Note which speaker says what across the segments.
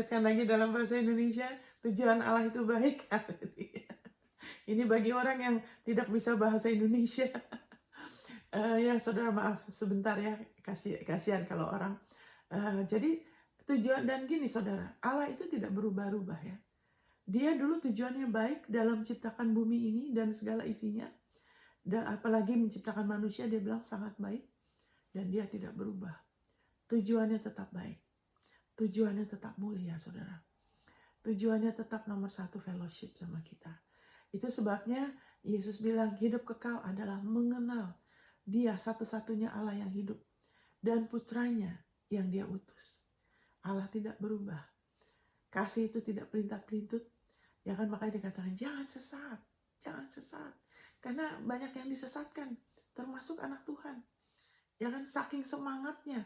Speaker 1: Sekali lagi dalam bahasa Indonesia, tujuan Allah itu baik. Ini bagi orang yang tidak bisa bahasa Indonesia. Ya saudara, maaf sebentar ya, kasihan kalau orang. Jadi tujuan, dan gini saudara, Allah itu tidak berubah-ubah ya. Dia dulu tujuannya baik dalam menciptakan bumi ini dan segala isinya. Dan apalagi menciptakan manusia, dia bilang sangat baik. Dan dia tidak berubah. Tujuannya tetap baik. Tujuannya tetap mulia saudara. Tujuannya tetap nomor satu, fellowship sama kita. Itu sebabnya Yesus bilang hidup kekal adalah mengenal Dia satu-satunya Allah yang hidup dan putranya yang Dia utus. Allah tidak berubah. Kasih itu tidak pelintut-pelintut. Ya kan, makanya dikatakan jangan sesat. Jangan sesat. Karena banyak yang disesatkan, termasuk anak Tuhan. Ya kan, saking semangatnya,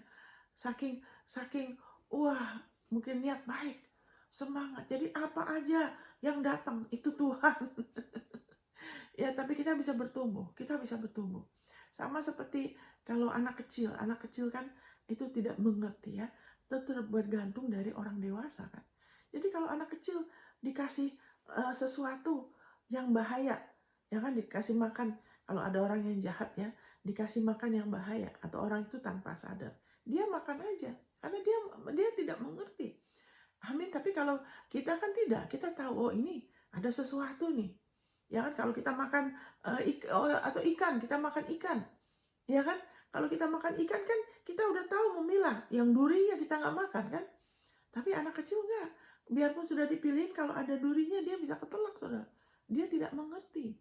Speaker 1: saking wah, mungkin niat baik, semangat. Jadi apa aja yang datang itu Tuhan. Ya, tapi kita bisa bertumbuh, Sama seperti kalau anak kecil kan itu tidak mengerti ya, tetap bergantung dari orang dewasa kan. Jadi kalau anak kecil dikasih sesuatu yang bahaya, ya kan, dikasih makan, kalau ada orang yang jahat ya, dikasih makan yang bahaya atau orang itu tanpa sadar, dia makan aja karena dia tidak mengerti. Amin. Tapi kalau kita kan tidak, kita tahu, oh ini ada sesuatu nih. Ya kan, kalau kita makan atau ikan, kita makan ikan. Ya kan, kalau kita makan ikan kan kita udah tahu memilah, yang durinya kita nggak makan kan. Tapi anak kecil nggak. Biarpun sudah dipilihin, kalau ada durinya dia bisa ketelak saudara. Dia tidak mengerti.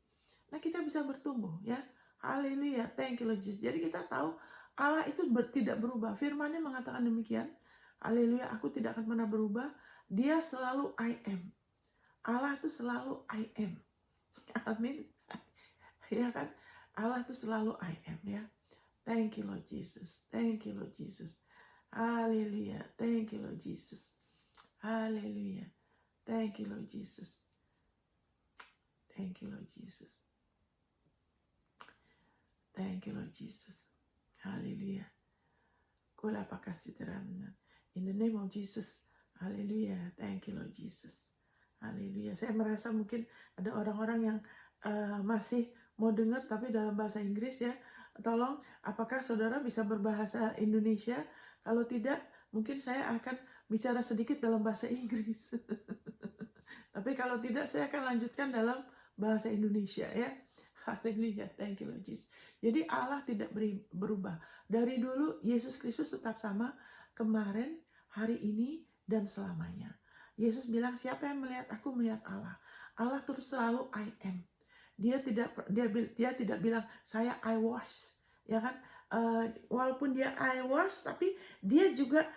Speaker 1: Nah, kita bisa bertumbuh ya. Haleluya, thank you Lord Jesus. Jadi kita tahu Allah itu tidak berubah. Firman-Nya mengatakan demikian. Haleluya, aku tidak akan pernah berubah. Dia selalu I am. Allah itu selalu I am. Amin. Ya kan? Allah itu selalu I am ya. Thank you Lord Jesus. Thank you Lord Jesus. Haleluya. Thank you Lord Jesus. Haleluya. Thank you Lord Jesus. Thank you Lord Jesus. Thank you Lord Jesus. Haleluya. Kula pakasiteramna. In the name of Jesus. Haleluya. Thank you Lord Jesus. Haleluya. Saya merasa mungkin ada orang-orang yang masih mau dengar tapi dalam bahasa Inggris ya. Tolong, apakah saudara bisa berbahasa Indonesia? Kalau tidak, mungkin saya akan bicara sedikit dalam bahasa Inggris. Tapi kalau tidak, saya akan lanjutkan dalam bahasa Indonesia ya. Haleluya, thank you Lord Jesus. Jadi Allah tidak berubah. Dari dulu Yesus Kristus tetap sama, kemarin, hari ini, dan selamanya. Yesus bilang, siapa yang melihat aku melihat Allah. Allah terus selalu I am. Dia tidak bilang saya I was, ya kan? Walaupun dia I was, tapi dia juga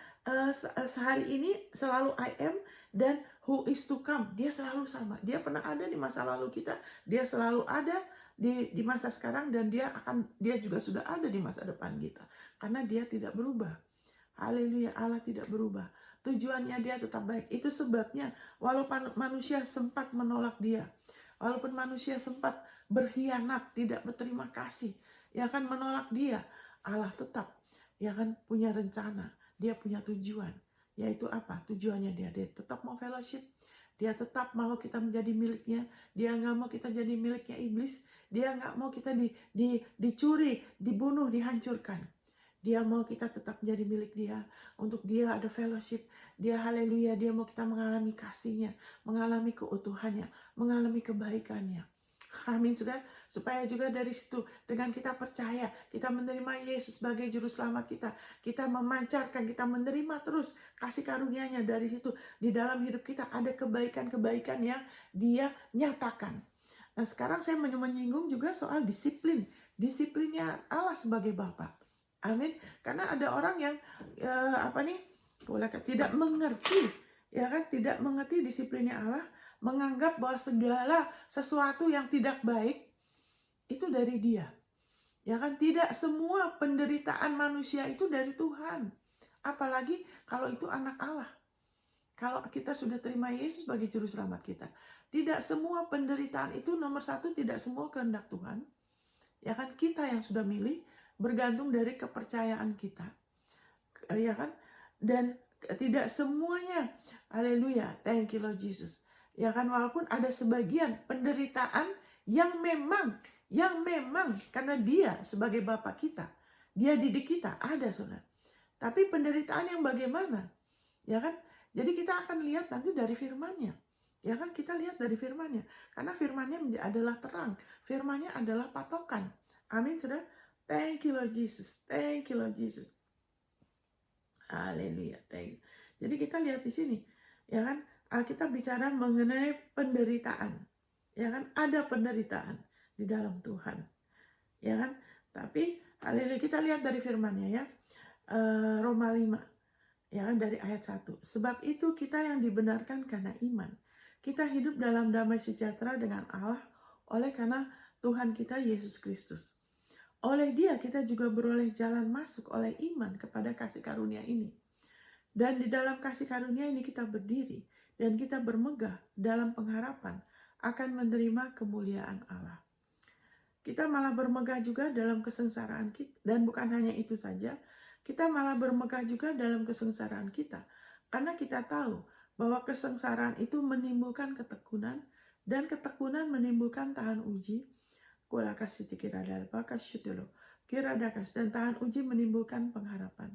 Speaker 1: sehari ini selalu I am, dan who is to come, dia selalu sama. Dia pernah ada di masa lalu kita, dia selalu ada di masa sekarang, dan dia juga sudah ada di masa depan kita, karena dia tidak berubah. Haleluya, Allah tidak berubah. Tujuannya dia tetap baik. Itu sebabnya walaupun manusia sempat menolak dia, walaupun manusia sempat berkhianat, tidak berterima kasih, ya kan, menolak dia, Allah tetap, ya kan, punya rencana. Dia punya tujuan. Yaitu apa? Tujuannya dia tetap mau fellowship. Dia tetap mau kita menjadi miliknya. Dia nggak mau kita jadi miliknya iblis. Dia nggak mau kita dicuri, dibunuh, dihancurkan. Dia mau kita tetap menjadi milik dia. Untuk dia ada fellowship. Dia haleluya, dia mau kita mengalami kasihnya, mengalami keutuhannya, mengalami kebaikannya. Amin, sudah. Supaya juga dari situ, dengan kita percaya, kita menerima Yesus sebagai juru selamat kita. Kita memancarkan, kita menerima terus kasih karunia-Nya dari situ. Di dalam hidup kita ada kebaikan-kebaikan yang dia nyatakan. Nah, sekarang saya menyinggung juga soal disiplin. Disiplinnya Allah sebagai Bapa. Amin. Karena ada orang yang tidak mengerti, ya kan, tidak mengerti disiplinnya Allah, menganggap bahwa segala sesuatu yang tidak baik itu dari dia. Ya kan, tidak semua penderitaan manusia itu dari Tuhan. Apalagi kalau itu anak Allah. Kalau kita sudah terima Yesus sebagai juru selamat kita, tidak semua penderitaan itu, nomor satu, tidak semua kehendak Tuhan. Ya kan, kita yang sudah milih, bergantung dari kepercayaan kita. Ya kan? Dan Tidak semuanya. Haleluya. Thank you Lord Jesus. Ya kan, walaupun ada sebagian penderitaan yang memang karena dia sebagai Bapa kita, dia didik kita, ada saudara. Tapi penderitaan yang bagaimana? Ya kan? Jadi kita akan lihat nanti dari firman-Nya. Ya kan, kita lihat dari firman-Nya. Karena firman-Nya adalah terang. Firman-Nya adalah patokan. Amin, saudara. Thank you Lord Jesus. Thank you Lord Jesus. Haleluya. Thank you. Jadi kita lihat di sini, ya kan? Alkitab bicara mengenai penderitaan. Ya kan? Ada penderitaan di dalam Tuhan. Ya kan? Tapi haleluya, kita lihat dari firman-Nya ya. Roma 5. Ya kan, dari ayat 1. Sebab itu kita yang dibenarkan karena iman, kita hidup dalam damai sejahtera dengan Allah oleh karena Tuhan kita Yesus Kristus. Oleh Dia kita juga beroleh jalan masuk oleh iman kepada kasih karunia ini. Dan di dalam kasih karunia ini kita berdiri dan kita bermegah dalam pengharapan akan menerima kemuliaan Allah. Kita malah bermegah juga dalam kesengsaraan kita. Dan bukan hanya itu saja, kita malah bermegah juga dalam kesengsaraan kita. Karena kita tahu bahwa kesengsaraan itu menimbulkan ketekunan, dan ketekunan menimbulkan tahan uji. Dan tahan uji menimbulkan pengharapan.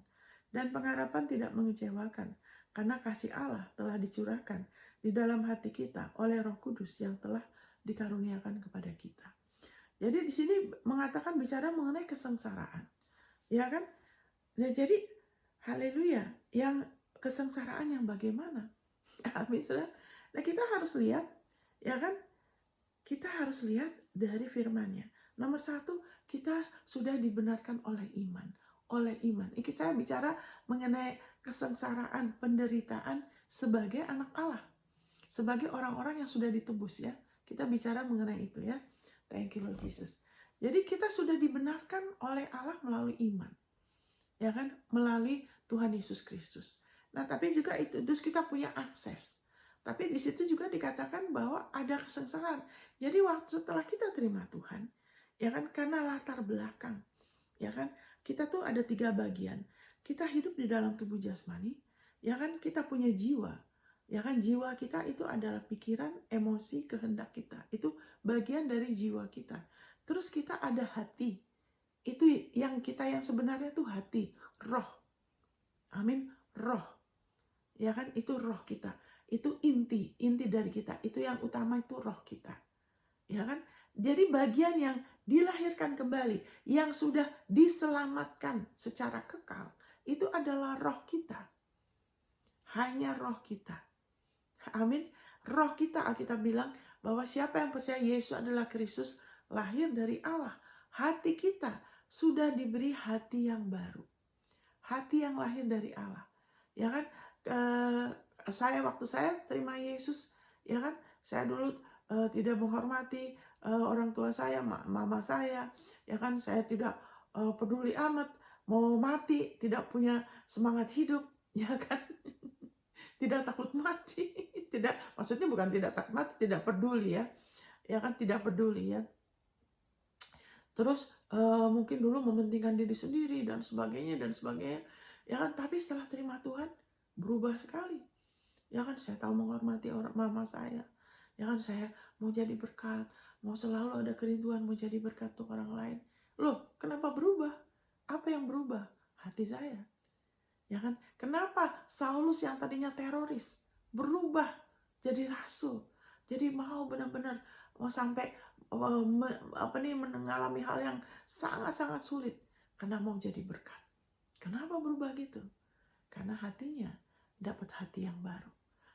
Speaker 1: Dan pengharapan tidak mengecewakan, karena kasih Allah telah dicurahkan di dalam hati kita oleh Roh Kudus yang telah dikaruniakan kepada kita. Jadi di sini mengatakan bicara mengenai kesengsaraan. Ya kan? Ya, jadi haleluya, yang kesengsaraan yang bagaimana? Amin, saudara. Nah, kita harus lihat, ya kan? Kita harus lihat dari firman-Nya. Nomor 1, kita sudah dibenarkan oleh iman. Oleh iman. Ini saya bicara mengenai kesengsaraan, penderitaan sebagai anak Allah. Sebagai orang-orang yang sudah ditebus ya. Kita bicara mengenai itu ya. Thank you Lord Jesus. Jadi kita sudah dibenarkan oleh Allah melalui iman. Ya kan? Melalui Tuhan Yesus Kristus. Nah, tapi juga itu, terus kita punya akses. Tapi di situ juga dikatakan bahwa ada kesengsaraan. Jadi setelah kita terima Tuhan, ya kan, karena latar belakang, ya kan, kita tuh ada 3 bagian. Kita hidup di dalam tubuh jasmani, ya kan, kita punya jiwa. Ya kan, jiwa kita itu adalah pikiran, emosi, kehendak kita. Itu bagian dari jiwa kita. Terus kita ada hati. Itu yang kita yang sebenarnya tuh hati, roh. Amin, roh. Ya kan, itu roh kita. Itu inti dari kita. Itu yang utama, itu roh kita. Ya kan? Jadi bagian yang dilahirkan kembali, yang sudah diselamatkan secara kekal, itu adalah roh kita. Hanya roh kita. Amin. Roh kita, Alkitab bilang bahwa siapa yang percaya Yesus adalah Kristus, lahir dari Allah. Hati kita sudah diberi hati yang baru. Hati yang lahir dari Allah. Ya kan? Waktu saya terima Yesus, ya kan? Saya dulu tidak menghormati orang tua saya, mama saya. Ya kan? Saya tidak peduli amat, mau mati, tidak punya semangat hidup, ya kan? Tidak takut mati, tidak, maksudnya bukan tidak takut mati, tidak peduli ya, ya kan, tidak peduli ya. Terus mungkin dulu mementingkan diri sendiri dan sebagainya, ya kan. Tapi setelah terima Tuhan berubah sekali, ya kan. Saya tahu menghormati orang mama saya, ya kan. Saya mau jadi berkat, mau selalu ada kerinduan mau jadi berkat untuk orang lain. Loh, kenapa berubah? Apa yang berubah? Hati saya. Ya kan? Kenapa Saulus yang tadinya teroris berubah jadi rasul? Jadi mau benar-benar mau sampai mengalami hal yang sangat-sangat sulit karena mau jadi berkat. Kenapa berubah gitu? Karena hatinya dapat hati yang baru.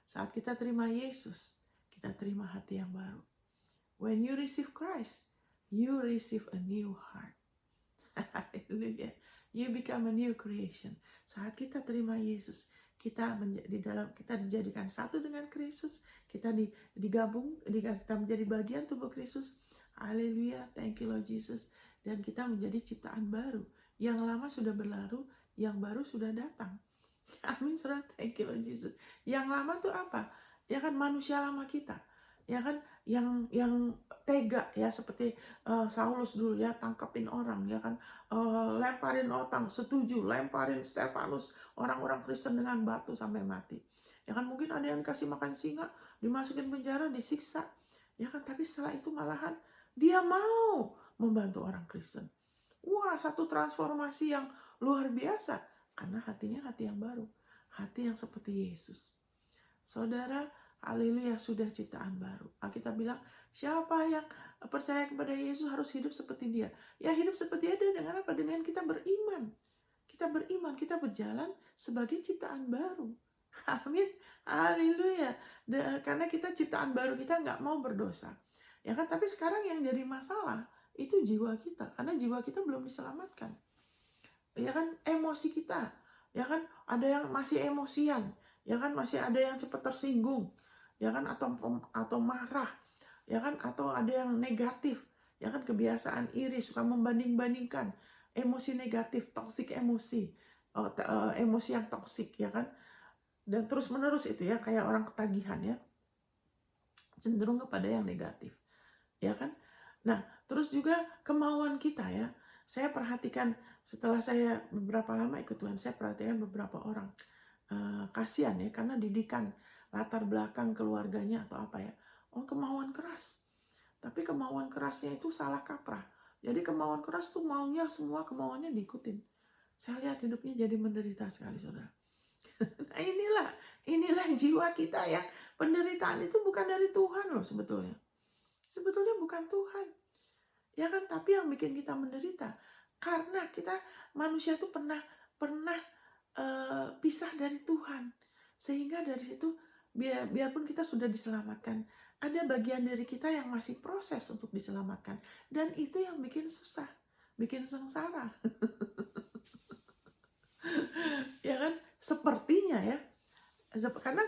Speaker 1: Saat kita terima Yesus, kita terima hati yang baru. When you receive Christ, you receive a new heart. Haleluya. You become a new creation. Saat kita terima Yesus, kita dijadikan satu dengan Kristus, kita digabung, kita menjadi bagian tubuh Kristus. Haleluya, thank you Lord Jesus. Dan kita menjadi ciptaan baru. Yang lama sudah berlalu, yang baru sudah datang. Amin, saudara, thank you Lord Jesus. Yang lama tuh apa? Ya kan, manusia lama kita. ya kan, yang tega ya, seperti Saulus dulu ya, tangkapin orang ya kan, lemparin otang, setuju lemparin Stefanus, orang-orang Kristen dengan batu sampai mati. Ya kan, mungkin ada yang kasih makan singa, dimasukin penjara, disiksa. Ya kan, tapi setelah itu malahan dia mau membantu orang Kristen. Wah, satu transformasi yang luar biasa karena hatinya hati yang baru, hati yang seperti Yesus. Saudara, haleluya, sudah ciptaan baru. Alkitab bilang, siapa yang percaya kepada Yesus harus hidup seperti dia. Ya, hidup seperti dia dengan apa? Dengan kita beriman. Kita beriman, kita berjalan sebagai ciptaan baru. Amin, haleluya. Karena kita ciptaan baru, kita nggak mau berdosa. Ya kan, tapi sekarang yang jadi masalah itu jiwa kita. Karena jiwa kita belum diselamatkan. Ya kan, emosi kita. Ya kan, ada yang masih emosian. Ya kan, masih ada yang cepat tersinggung. Ya kan, atau marah. Ya kan, atau ada yang negatif. Ya kan, kebiasaan iri, suka membanding-bandingkan. Emosi negatif, toksik emosi. Emosi yang toksik, ya kan. Dan terus-menerus itu ya, kayak orang ketagihan ya. Cenderung kepada yang negatif. Ya kan. Nah, terus juga kemauan kita ya. Saya perhatikan setelah saya beberapa lama ikut Tuhan, saya perhatikan beberapa orang. Kasihan ya, karena didikan, latar belakang keluarganya atau apa ya. Oh, kemauan keras. Tapi kemauan kerasnya itu salah kaprah. Jadi kemauan keras tuh maunya semua kemauannya diikutin. Saya lihat hidupnya jadi menderita sekali, saudara. Nah, inilah jiwa kita ya. Penderitaan itu bukan dari Tuhan loh sebetulnya. Sebetulnya bukan Tuhan. Ya kan, tapi yang bikin kita menderita karena kita manusia tuh pernah pisah dari Tuhan. Sehingga dari situ biarpun kita sudah diselamatkan, ada bagian dari kita yang masih proses untuk diselamatkan, dan itu yang bikin susah, bikin sengsara. Ya kan, sepertinya ya.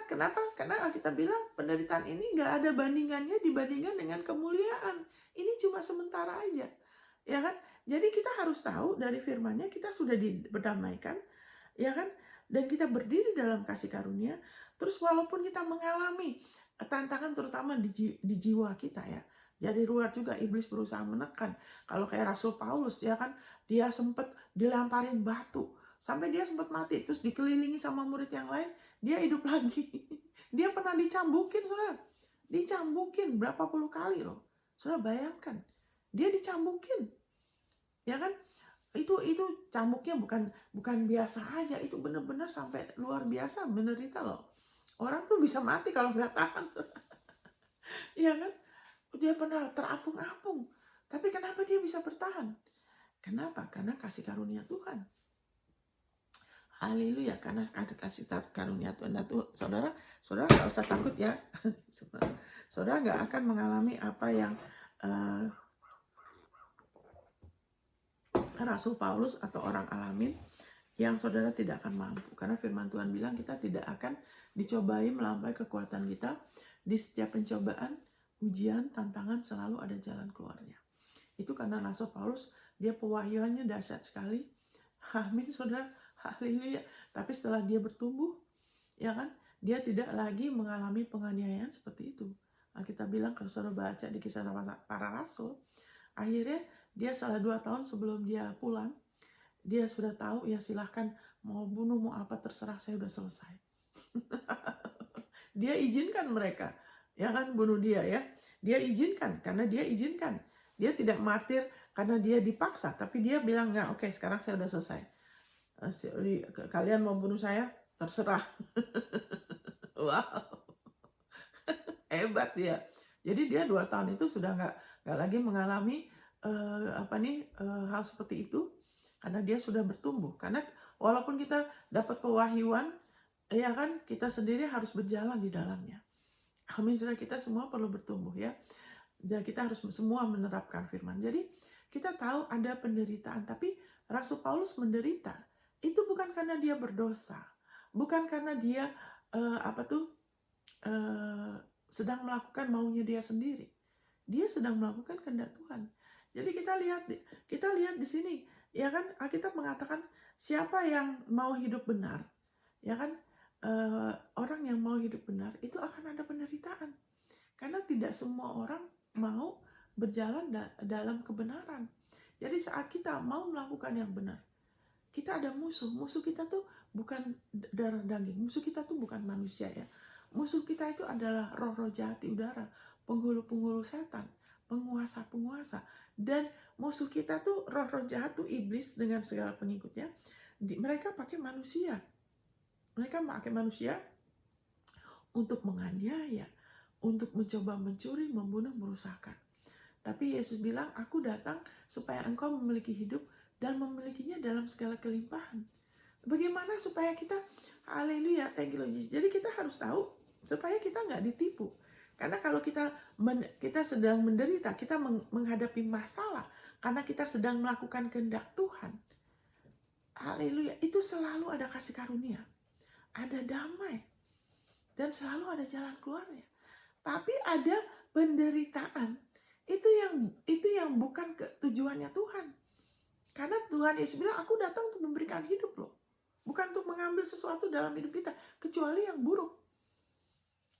Speaker 1: Kenapa? Karena kita bilang penderitaan ini nggak ada bandingannya dibandingkan dengan kemuliaan. Ini cuma sementara aja, ya kan? Jadi kita harus tahu dari firman-Nya kita sudah berdamaikan, ya kan? Dan kita berdiri dalam kasih karunia. Terus walaupun kita mengalami tantangan terutama di jiwa kita ya. Jadi luar juga iblis berusaha menekan. Kalau kayak Rasul Paulus ya kan, dia sempat dilemparin batu sampai dia sempat mati, terus dikelilingi sama murid yang lain, dia hidup lagi. Dia pernah dicambukin, saudara. Dicambukin berapa puluh kali loh. Saudara bayangkan, dia dicambukin. Ya kan? Itu cambuknya bukan biasa aja, itu benar-benar sampai luar biasa menderita loh. Orang tuh bisa mati kalau nggak tahan. Iya kan? Dia pernah terapung-apung. Tapi kenapa dia bisa bertahan? Kenapa? Karena kasih karunia Tuhan. Haleluya, karena kasih karunia Tuhan. Nah, tuh, saudara nggak usah takut ya. Saudara nggak akan mengalami apa yang Rasul Paulus atau orang alamin, yang saudara tidak akan mampu. Karena firman Tuhan bilang kita tidak akan dicobai melampaui kekuatan kita. Di setiap pencobaan, ujian, tantangan selalu ada jalan keluarnya. Itu karena Rasul Paulus, dia pewahyuannya dahsyat sekali. Amin, saudara. Haleluya. Tapi setelah dia bertumbuh, ya kan, dia tidak lagi mengalami penganiayaan seperti itu. Nah, kita bilang kalau saudara baca di Kisah Para Rasul, akhirnya dia setelah 2 tahun sebelum dia pulang, dia sudah tahu ya silahkan mau bunuh mau apa terserah, saya udah selesai. Dia izinkan mereka, ya kan, bunuh dia ya. Dia izinkan karena dia izinkan. Dia tidak martir karena dia dipaksa, tapi dia bilang nggak, oke, sekarang saya udah selesai. Kalian mau bunuh saya, terserah. Wow, hebat dia. Jadi dia 2 tahun itu sudah nggak lagi mengalami hal seperti itu, karena dia sudah bertumbuh. Karena walaupun kita dapat pewahyuan, ya kan, kita sendiri harus berjalan di dalamnya. Amin, saudara, kita semua perlu bertumbuh ya. Dan kita harus semua menerapkan firman. Jadi kita tahu ada penderitaan, tapi Rasul Paulus menderita itu bukan karena dia berdosa, bukan karena dia sedang melakukan maunya dia sendiri. Dia sedang melakukan kehendak Tuhan. Jadi kita lihat di sini, ya kan, Alkitab mengatakan siapa yang mau hidup benar, ya kan, orang yang mau hidup benar itu akan ada penderitaan. Karena tidak semua orang mau berjalan dalam kebenaran. Jadi saat kita mau melakukan yang benar, kita ada musuh. Musuh kita tuh bukan darah daging. Musuh kita tuh bukan manusia ya. Musuh kita itu adalah roh-roh jahat di udara, penghulu-penghulu setan, penguasa-penguasa. Dan musuh kita tuh roh-roh jahat tuh iblis dengan segala pengikutnya. Mereka pakai manusia. Mereka pakai manusia untuk menganiaya, untuk mencoba mencuri, membunuh, merusakkan. Tapi Yesus bilang, aku datang supaya engkau memiliki hidup dan memilikinya dalam segala kelimpahan. Bagaimana supaya kita, haleluya, thank you Lord Jesus. Jadi kita harus tahu supaya kita nggak ditipu. Karena kalau kita sedang menderita, kita menghadapi masalah, karena kita sedang melakukan kehendak Tuhan. Haleluya, itu selalu ada kasih karunia, ada damai, dan selalu ada jalan keluarnya. Tapi ada penderitaan, itu yang bukan tujuannya Tuhan. Karena Tuhan Yesus bilang, aku datang untuk memberikan hidup loh. Bukan untuk mengambil sesuatu dalam hidup kita, kecuali yang buruk.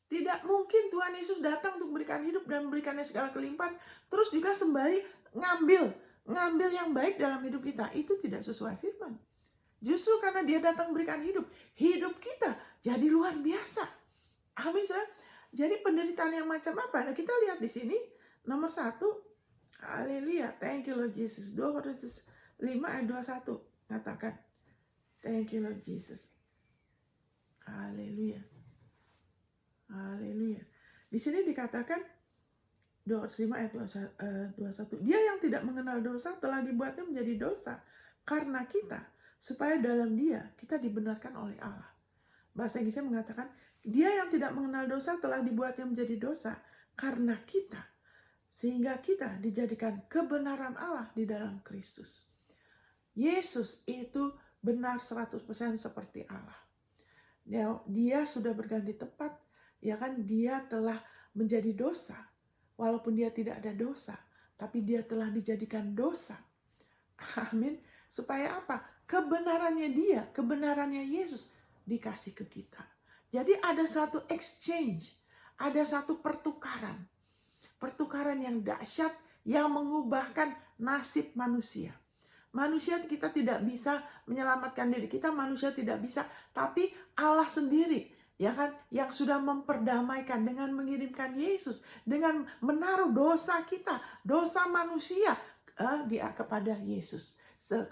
Speaker 1: Tidak mungkin Tuhan Yesus datang untuk memberikan hidup dan memberikannya segala kelimpahan, terus juga sembari ngambil yang baik dalam hidup kita. Itu tidak sesuai firman. Justru karena dia datang memberikan hidup kita jadi luar biasa. Amin. Jadi penderitaan yang macam apa? Nah, kita lihat di sini nomor 1. Haleluya. Thank you Lord Jesus. 2 Korintus 5 ayat 21 mengatakan, thank you Lord Jesus. Haleluya. Haleluya. Di sini dikatakan 2 Korintus 5 ayat 21. Dia yang tidak mengenal dosa telah dibuatnya menjadi dosa karena kita, supaya dalam dia kita dibenarkan oleh Allah. Bahasa Inggrisnya mengatakan, dia yang tidak mengenal dosa telah dibuatnya menjadi dosa karena kita, sehingga kita dijadikan kebenaran Allah di dalam Kristus. Yesus itu benar 100% seperti Allah. Dia sudah berganti tempat, ya kan? Dia telah menjadi dosa, walaupun dia tidak ada dosa, tapi dia telah dijadikan dosa. Amin. Supaya apa? Kebenarannya Yesus dikasih ke kita. Jadi ada satu exchange, ada satu pertukaran. Pertukaran yang dahsyat yang mengubahkan nasib manusia. Manusia kita tidak bisa menyelamatkan diri. Kita manusia tidak bisa, tapi Allah sendiri, ya kan, yang sudah memperdamaikan dengan mengirimkan Yesus, dengan menaruh dosa kita, dosa manusia kepada Yesus.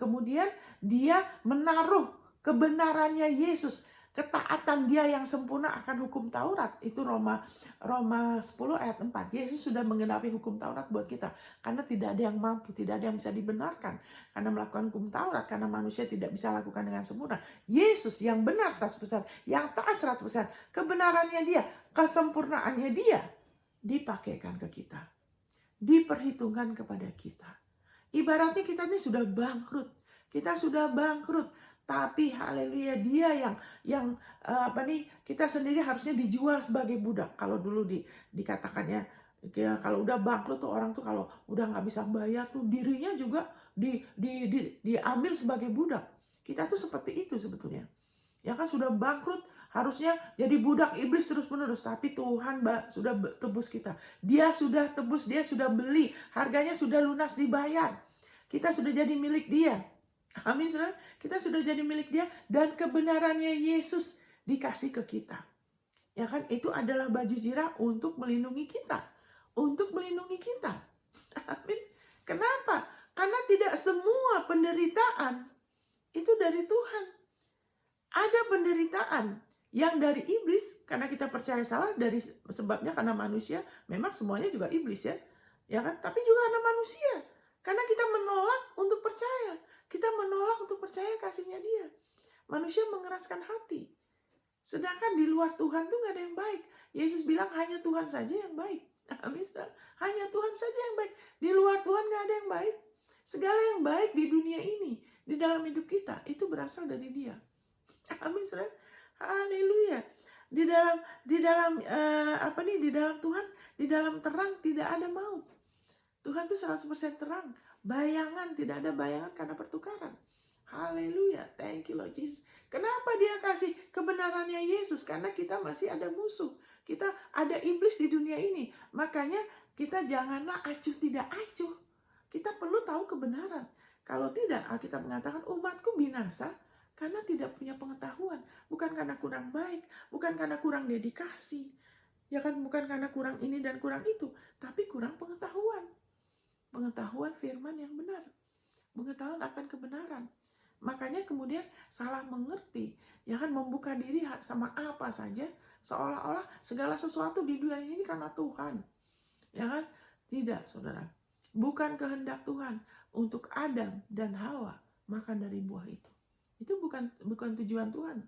Speaker 1: Kemudian dia menaruh kebenarannya Yesus, ketaatan dia yang sempurna akan hukum Taurat. Itu Roma 10 ayat 4. Yesus sudah menggenapi hukum Taurat buat kita. Karena tidak ada yang mampu, tidak ada yang bisa dibenarkan karena melakukan hukum Taurat, karena manusia tidak bisa lakukan dengan sempurna. Yesus yang benar 100%, yang taat 100%, kebenarannya dia, kesempurnaannya dia dipakaikan ke kita, diperhitungkan kepada kita. Ibaratnya kita ini sudah bangkrut. Kita sudah bangkrut. Tapi haleluya, dia yang kita sendiri harusnya dijual sebagai budak. Kalau dulu dikatakannya, kalau udah bangkrut tuh orang tuh kalau udah nggak bisa bayar tuh dirinya juga diambil sebagai budak. Kita tuh seperti itu sebetulnya. Ya kan, sudah bangkrut, harusnya jadi budak iblis terus-menerus. Tapi Tuhan sudah tebus kita. Dia sudah tebus, dia sudah beli. Harganya sudah lunas dibayar. Kita sudah jadi milik dia. Amin, saudara. Kita sudah jadi milik dia. Dan kebenarannya Yesus dikasih ke kita. Ya kan, itu adalah baju zirah untuk melindungi kita. Untuk melindungi kita. Amin. Kenapa? Karena tidak semua penderitaan itu dari Tuhan. Ada penderitaan yang dari iblis, karena kita percaya salah, dari sebabnya karena manusia. Memang semuanya juga iblis ya. Ya kan? Tapi juga ada manusia. Karena kita menolak untuk percaya. Kita menolak untuk percaya kasihnya dia. Manusia mengeraskan hati. Sedangkan di luar Tuhan tuh gak ada yang baik. Yesus bilang hanya Tuhan saja yang baik. Amin. Hanya Tuhan saja yang baik. Di luar Tuhan gak ada yang baik. Segala yang baik di dunia ini, di dalam hidup kita, itu berasal dari dia. Amin. Haleluya. Di dalam Tuhan, di dalam terang tidak ada maut. Tuhan itu 100% terang. Bayangan, tidak ada bayangan karena pertukaran. Haleluya. Thank you Lord Jesus. Kenapa dia kasih kebenarannya Yesus? Karena kita masih ada musuh. Kita ada iblis di dunia ini. Makanya kita janganlah acuh tidak acuh. Kita perlu tahu kebenaran. Kalau tidak, Alkitab mengatakan umatku binasa karena tidak punya pengetahuan. Bukan karena kurang baik, bukan karena kurang dedikasi. Ya kan, bukan karena kurang ini dan kurang itu, tapi kurang pengetahuan. Pengetahuan firman yang benar. Pengetahuan akan kebenaran. Makanya kemudian salah mengerti, ya kan, membuka diri sama apa saja, seolah-olah segala sesuatu di dunia ini karena Tuhan. Ya kan? Tidak, saudara. Bukan kehendak Tuhan untuk Adam dan Hawa makan dari buah itu. Itu bukan tujuan Tuhan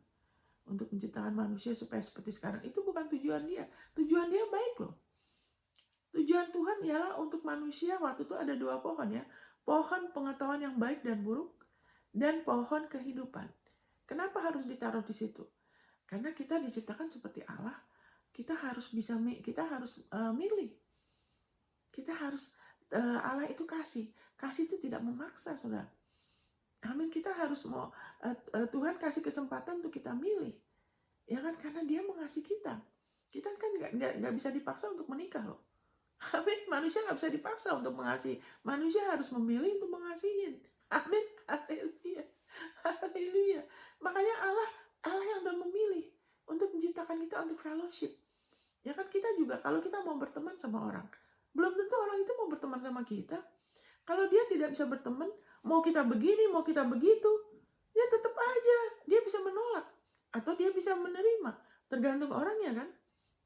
Speaker 1: untuk menciptakan manusia supaya seperti sekarang. Itu bukan tujuan dia. Tujuan dia baik loh. Tujuan Tuhan ialah untuk manusia. Waktu itu ada 2 pohon ya. Pohon pengetahuan yang baik dan buruk dan pohon kehidupan. Kenapa harus ditaruh di situ? Karena kita diciptakan seperti Allah. Kita harus milih. Kita harus Allah itu kasih. Kasih itu tidak memaksa, saudara. Amin. Kita harus Tuhan kasih kesempatan untuk kita milih. Ya kan, karena Dia mengasihi kita. Kita kan nggak bisa dipaksa untuk menikah loh. Amin. Manusia nggak bisa dipaksa untuk mengasihi. Manusia harus memilih untuk mengasihin. Amin. Haleluya. Haleluya. Makanya Allah yang udah memilih untuk menciptakan kita untuk fellowship. Ya kan, kita juga kalau kita mau berteman sama orang, belum tentu orang itu mau berteman sama kita. Kalau dia tidak bisa berteman, mau kita begini, mau kita begitu, ya tetap aja dia bisa menolak atau dia bisa menerima. Tergantung orangnya kan.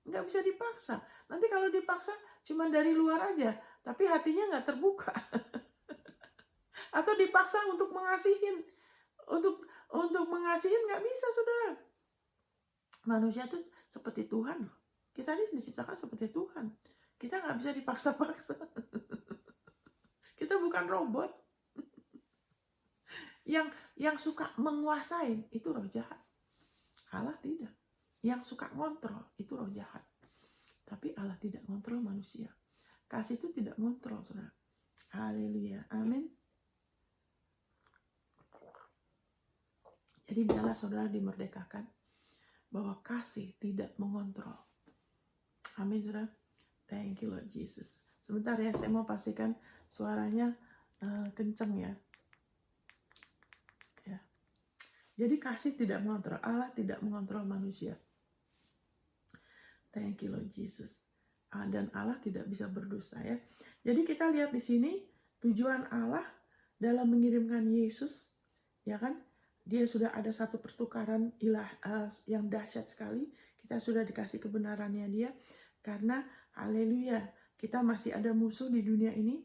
Speaker 1: Nggak bisa dipaksa. Nanti kalau dipaksa cuma dari luar aja, tapi hatinya nggak terbuka. Atau dipaksa untuk mengasihin. Untuk mengasihin nggak bisa, saudara. Manusia tuh seperti Tuhan. Kita ini diciptakan seperti Tuhan. Kita nggak bisa dipaksa-paksa. Kita bukan robot. Yang suka menguasai itu roh jahat. Allah tidak. Yang suka ngontrol itu roh jahat. Tapi Allah tidak ngontrol manusia. Kasih itu tidak ngontrol, saudara. Haleluya. Amin. Jadi biarlah saudara dimerdekakan bahwa kasih tidak mengontrol. Amin, saudara. Thank you Lord Jesus. Sebentar ya, saya mau pastikan suaranya kenceng ya. Jadi kasih tidak mengontrol. Allah tidak mengontrol manusia. Thank you Lord Jesus. Dan Allah tidak bisa berdosa ya. Jadi kita lihat di sini tujuan Allah dalam mengirimkan Yesus, ya kan? Dia sudah ada satu pertukaran yang dahsyat sekali. Kita sudah dikasih kebenarannya Dia. Karena haleluya, kita masih ada musuh di dunia ini.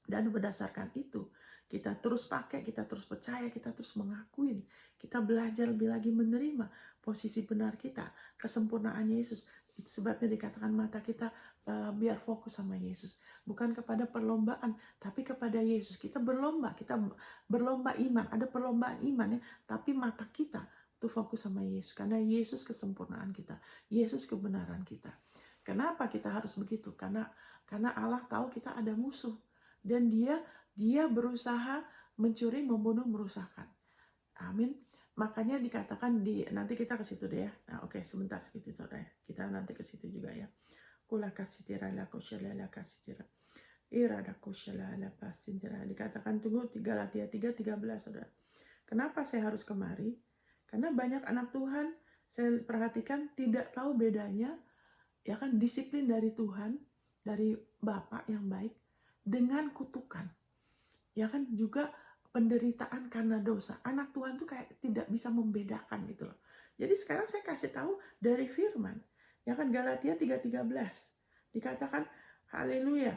Speaker 1: Dan berdasarkan itu, kita terus pakai, kita terus percaya, kita terus mengakuin. Kita belajar lebih lagi menerima posisi benar kita, kesempurnaan Yesus. Itu sebabnya dikatakan mata kita biar fokus sama Yesus. Bukan kepada perlombaan, tapi kepada Yesus. Kita berlomba iman. Ada perlombaan iman ya, tapi mata kita itu fokus sama Yesus. Karena Yesus kesempurnaan kita, Yesus kebenaran kita. Kenapa kita harus begitu? Karena Allah tahu kita ada musuh. Dan dia berusaha mencuri, membunuh, merusakkan. Amin. Makanya dikatakan nanti kita ke situ deh ya. Nah, oke, sebentar gitu saudara. Kita nanti ke situ juga ya. Kula kasitira la kosyala kasitira. Irada kosyala la pasintira. Dikatakan tunggu Galatia 3:13 saudara. Kenapa saya harus kemari? Karena banyak anak Tuhan saya perhatikan tidak tahu bedanya ya kan, disiplin dari Tuhan, dari Bapa yang baik dengan kutukan. Ya kan, juga penderitaan karena dosa. Anak Tuhan tuh kayak tidak bisa membedakan gitu loh. Jadi sekarang saya kasih tahu dari firman. Ya kan, Galatia 3:13. Dikatakan haleluya.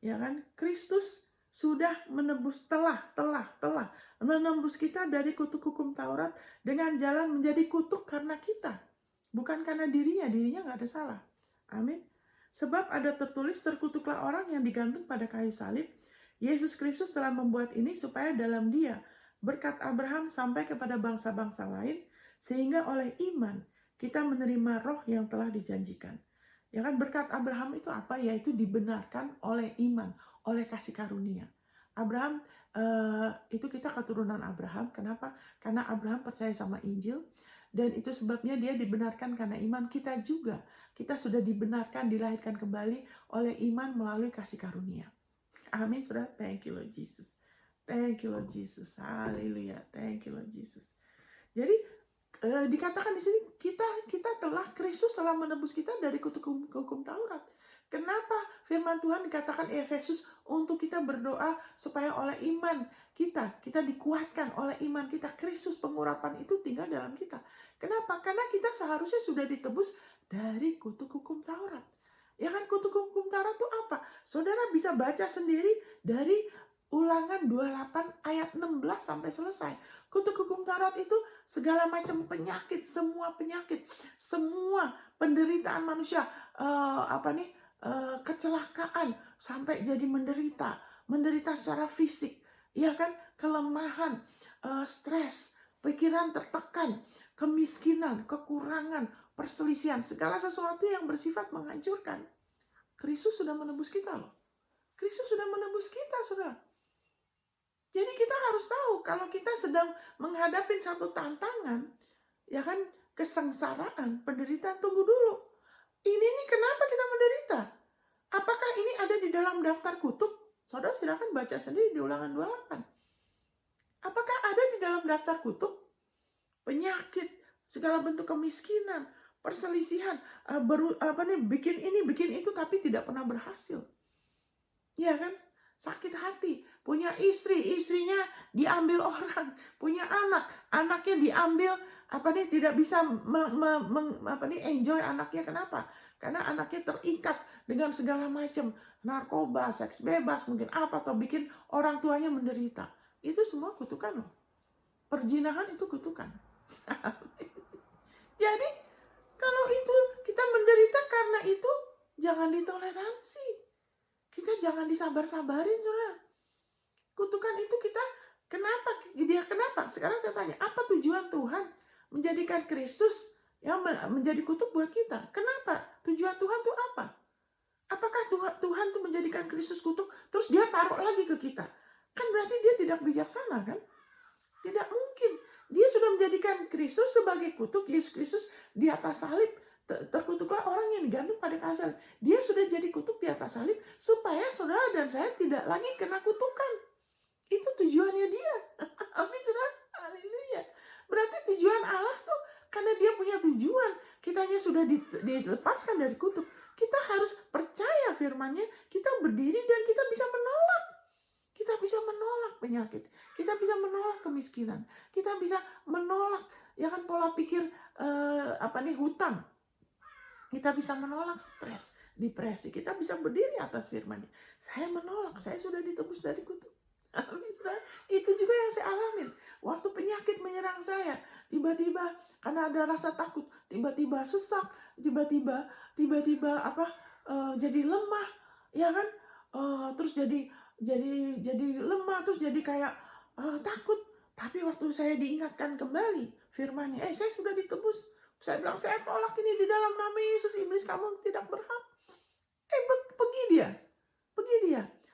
Speaker 1: Ya kan, Kristus sudah menebus telah menembus kita dari kutuk hukum Taurat dengan jalan menjadi kutuk karena kita. Bukan karena dirinya nggak ada salah. Amin. Sebab ada tertulis, terkutuklah orang yang digantung pada kayu salib. Yesus Kristus telah membuat ini supaya dalam Dia berkat Abraham sampai kepada bangsa-bangsa lain, sehingga oleh iman kita menerima roh yang telah dijanjikan. Ya kan, berkat Abraham itu apa? Yaitu dibenarkan oleh iman, oleh kasih karunia. Abraham itu kita keturunan Abraham. Kenapa? Karena Abraham percaya sama Injil. Dan itu sebabnya dia dibenarkan karena iman. Kita juga, kita sudah dibenarkan, dilahirkan kembali oleh iman melalui kasih karunia. Amin, saudara. Thank you Lord Jesus. Thank you Lord Jesus. Haleluya. Thank you Lord Jesus. Jadi dikatakan di sini Kristus telah menebus kita dari kutuk hukum Taurat. Kenapa firman Tuhan dikatakan Efesus untuk kita berdoa supaya oleh iman kita dikuatkan oleh iman kita, Kristus pengurapan itu tinggal dalam kita. Kenapa? Karena kita seharusnya sudah ditebus dari kutuk hukum Taurat. Ya kan, kutuk hukum Taurat itu apa? Saudara bisa baca sendiri dari Ulangan 28 ayat 16 sampai selesai. Kutuk hukum Taurat itu segala macam penyakit, semua penderitaan manusia, kecelakaan sampai jadi menderita secara fisik, ya kan, kelemahan, stres, pikiran tertekan, kemiskinan, kekurangan, perselisihan, segala sesuatu yang bersifat menghancurkan. Kristus sudah menebus kita loh. Kristus sudah menebus kita, saudara. Jadi kita harus tahu kalau kita sedang menghadapi satu tantangan, ya kan, kesengsaraan, penderitaan, tunggu dulu. Ini nih kenapa kita menderita? Apakah ini ada di dalam daftar kutuk? Saudara silakan baca sendiri di Ulangan 28. Apakah ada di dalam daftar kutuk? Penyakit, segala bentuk kemiskinan, perselisihan, bikin ini, bikin itu, tapi tidak pernah berhasil. Ya kan? Sakit hati, punya istrinya diambil orang, punya anaknya diambil, tidak bisa enjoy anaknya. Kenapa? Karena anaknya terikat dengan segala macam narkoba, seks bebas, mungkin atau bikin orang tuanya menderita. Itu semua kutukan loh. Perzinahan itu kutukan. Jadi kalau itu kita menderita karena itu, jangan ditoleransi. Kita jangan disabar-sabarin, saudara. Kutukan itu kenapa? Sekarang saya tanya, apa tujuan Tuhan menjadikan Kristus yang menjadi kutuk buat kita? Kenapa? Tujuan Tuhan itu apa? Apakah Tuhan tuh menjadikan Kristus kutuk, terus dia taruh lagi ke kita? Kan berarti dia tidak bijaksana, kan? Tidak mungkin. Dia sudah menjadikan Kristus sebagai kutuk. Yesus Kristus di atas salib, terkutuklah orang yang digantung pada kayu salib. Dia sudah jadi kutuk di atas salib supaya saudara dan saya tidak lagi kena kutukan. Itu tujuannya dia. Amin, saudara. Haleluya. Berarti tujuan Allah tuh karena dia punya tujuan. Kitanya sudah dilepaskan dari kutuk. Kita harus percaya firman-Nya, kita berdiri dan kita bisa menolak. Kita bisa menolak penyakit. Kita bisa menolak kemiskinan. Kita bisa menolak pola pikir hutang. Kita bisa menolak stres, depresi. Kita bisa berdiri atas firman-Nya. Saya menolak, saya sudah ditebus dari kutuk. Amin, saudara. Itu juga yang saya alamin. Waktu penyakit menyerang saya, tiba-tiba karena ada rasa takut, tiba-tiba sesak, tiba-tiba jadi lemah, ya kan? Terus jadi lemah, terus jadi kayak takut. Tapi waktu saya diingatkan kembali firman-Nya, saya sudah ditebus. Saya bilang, saya tolak ini di dalam nama Yesus, iblis kamu tidak berhak. Pergi dia.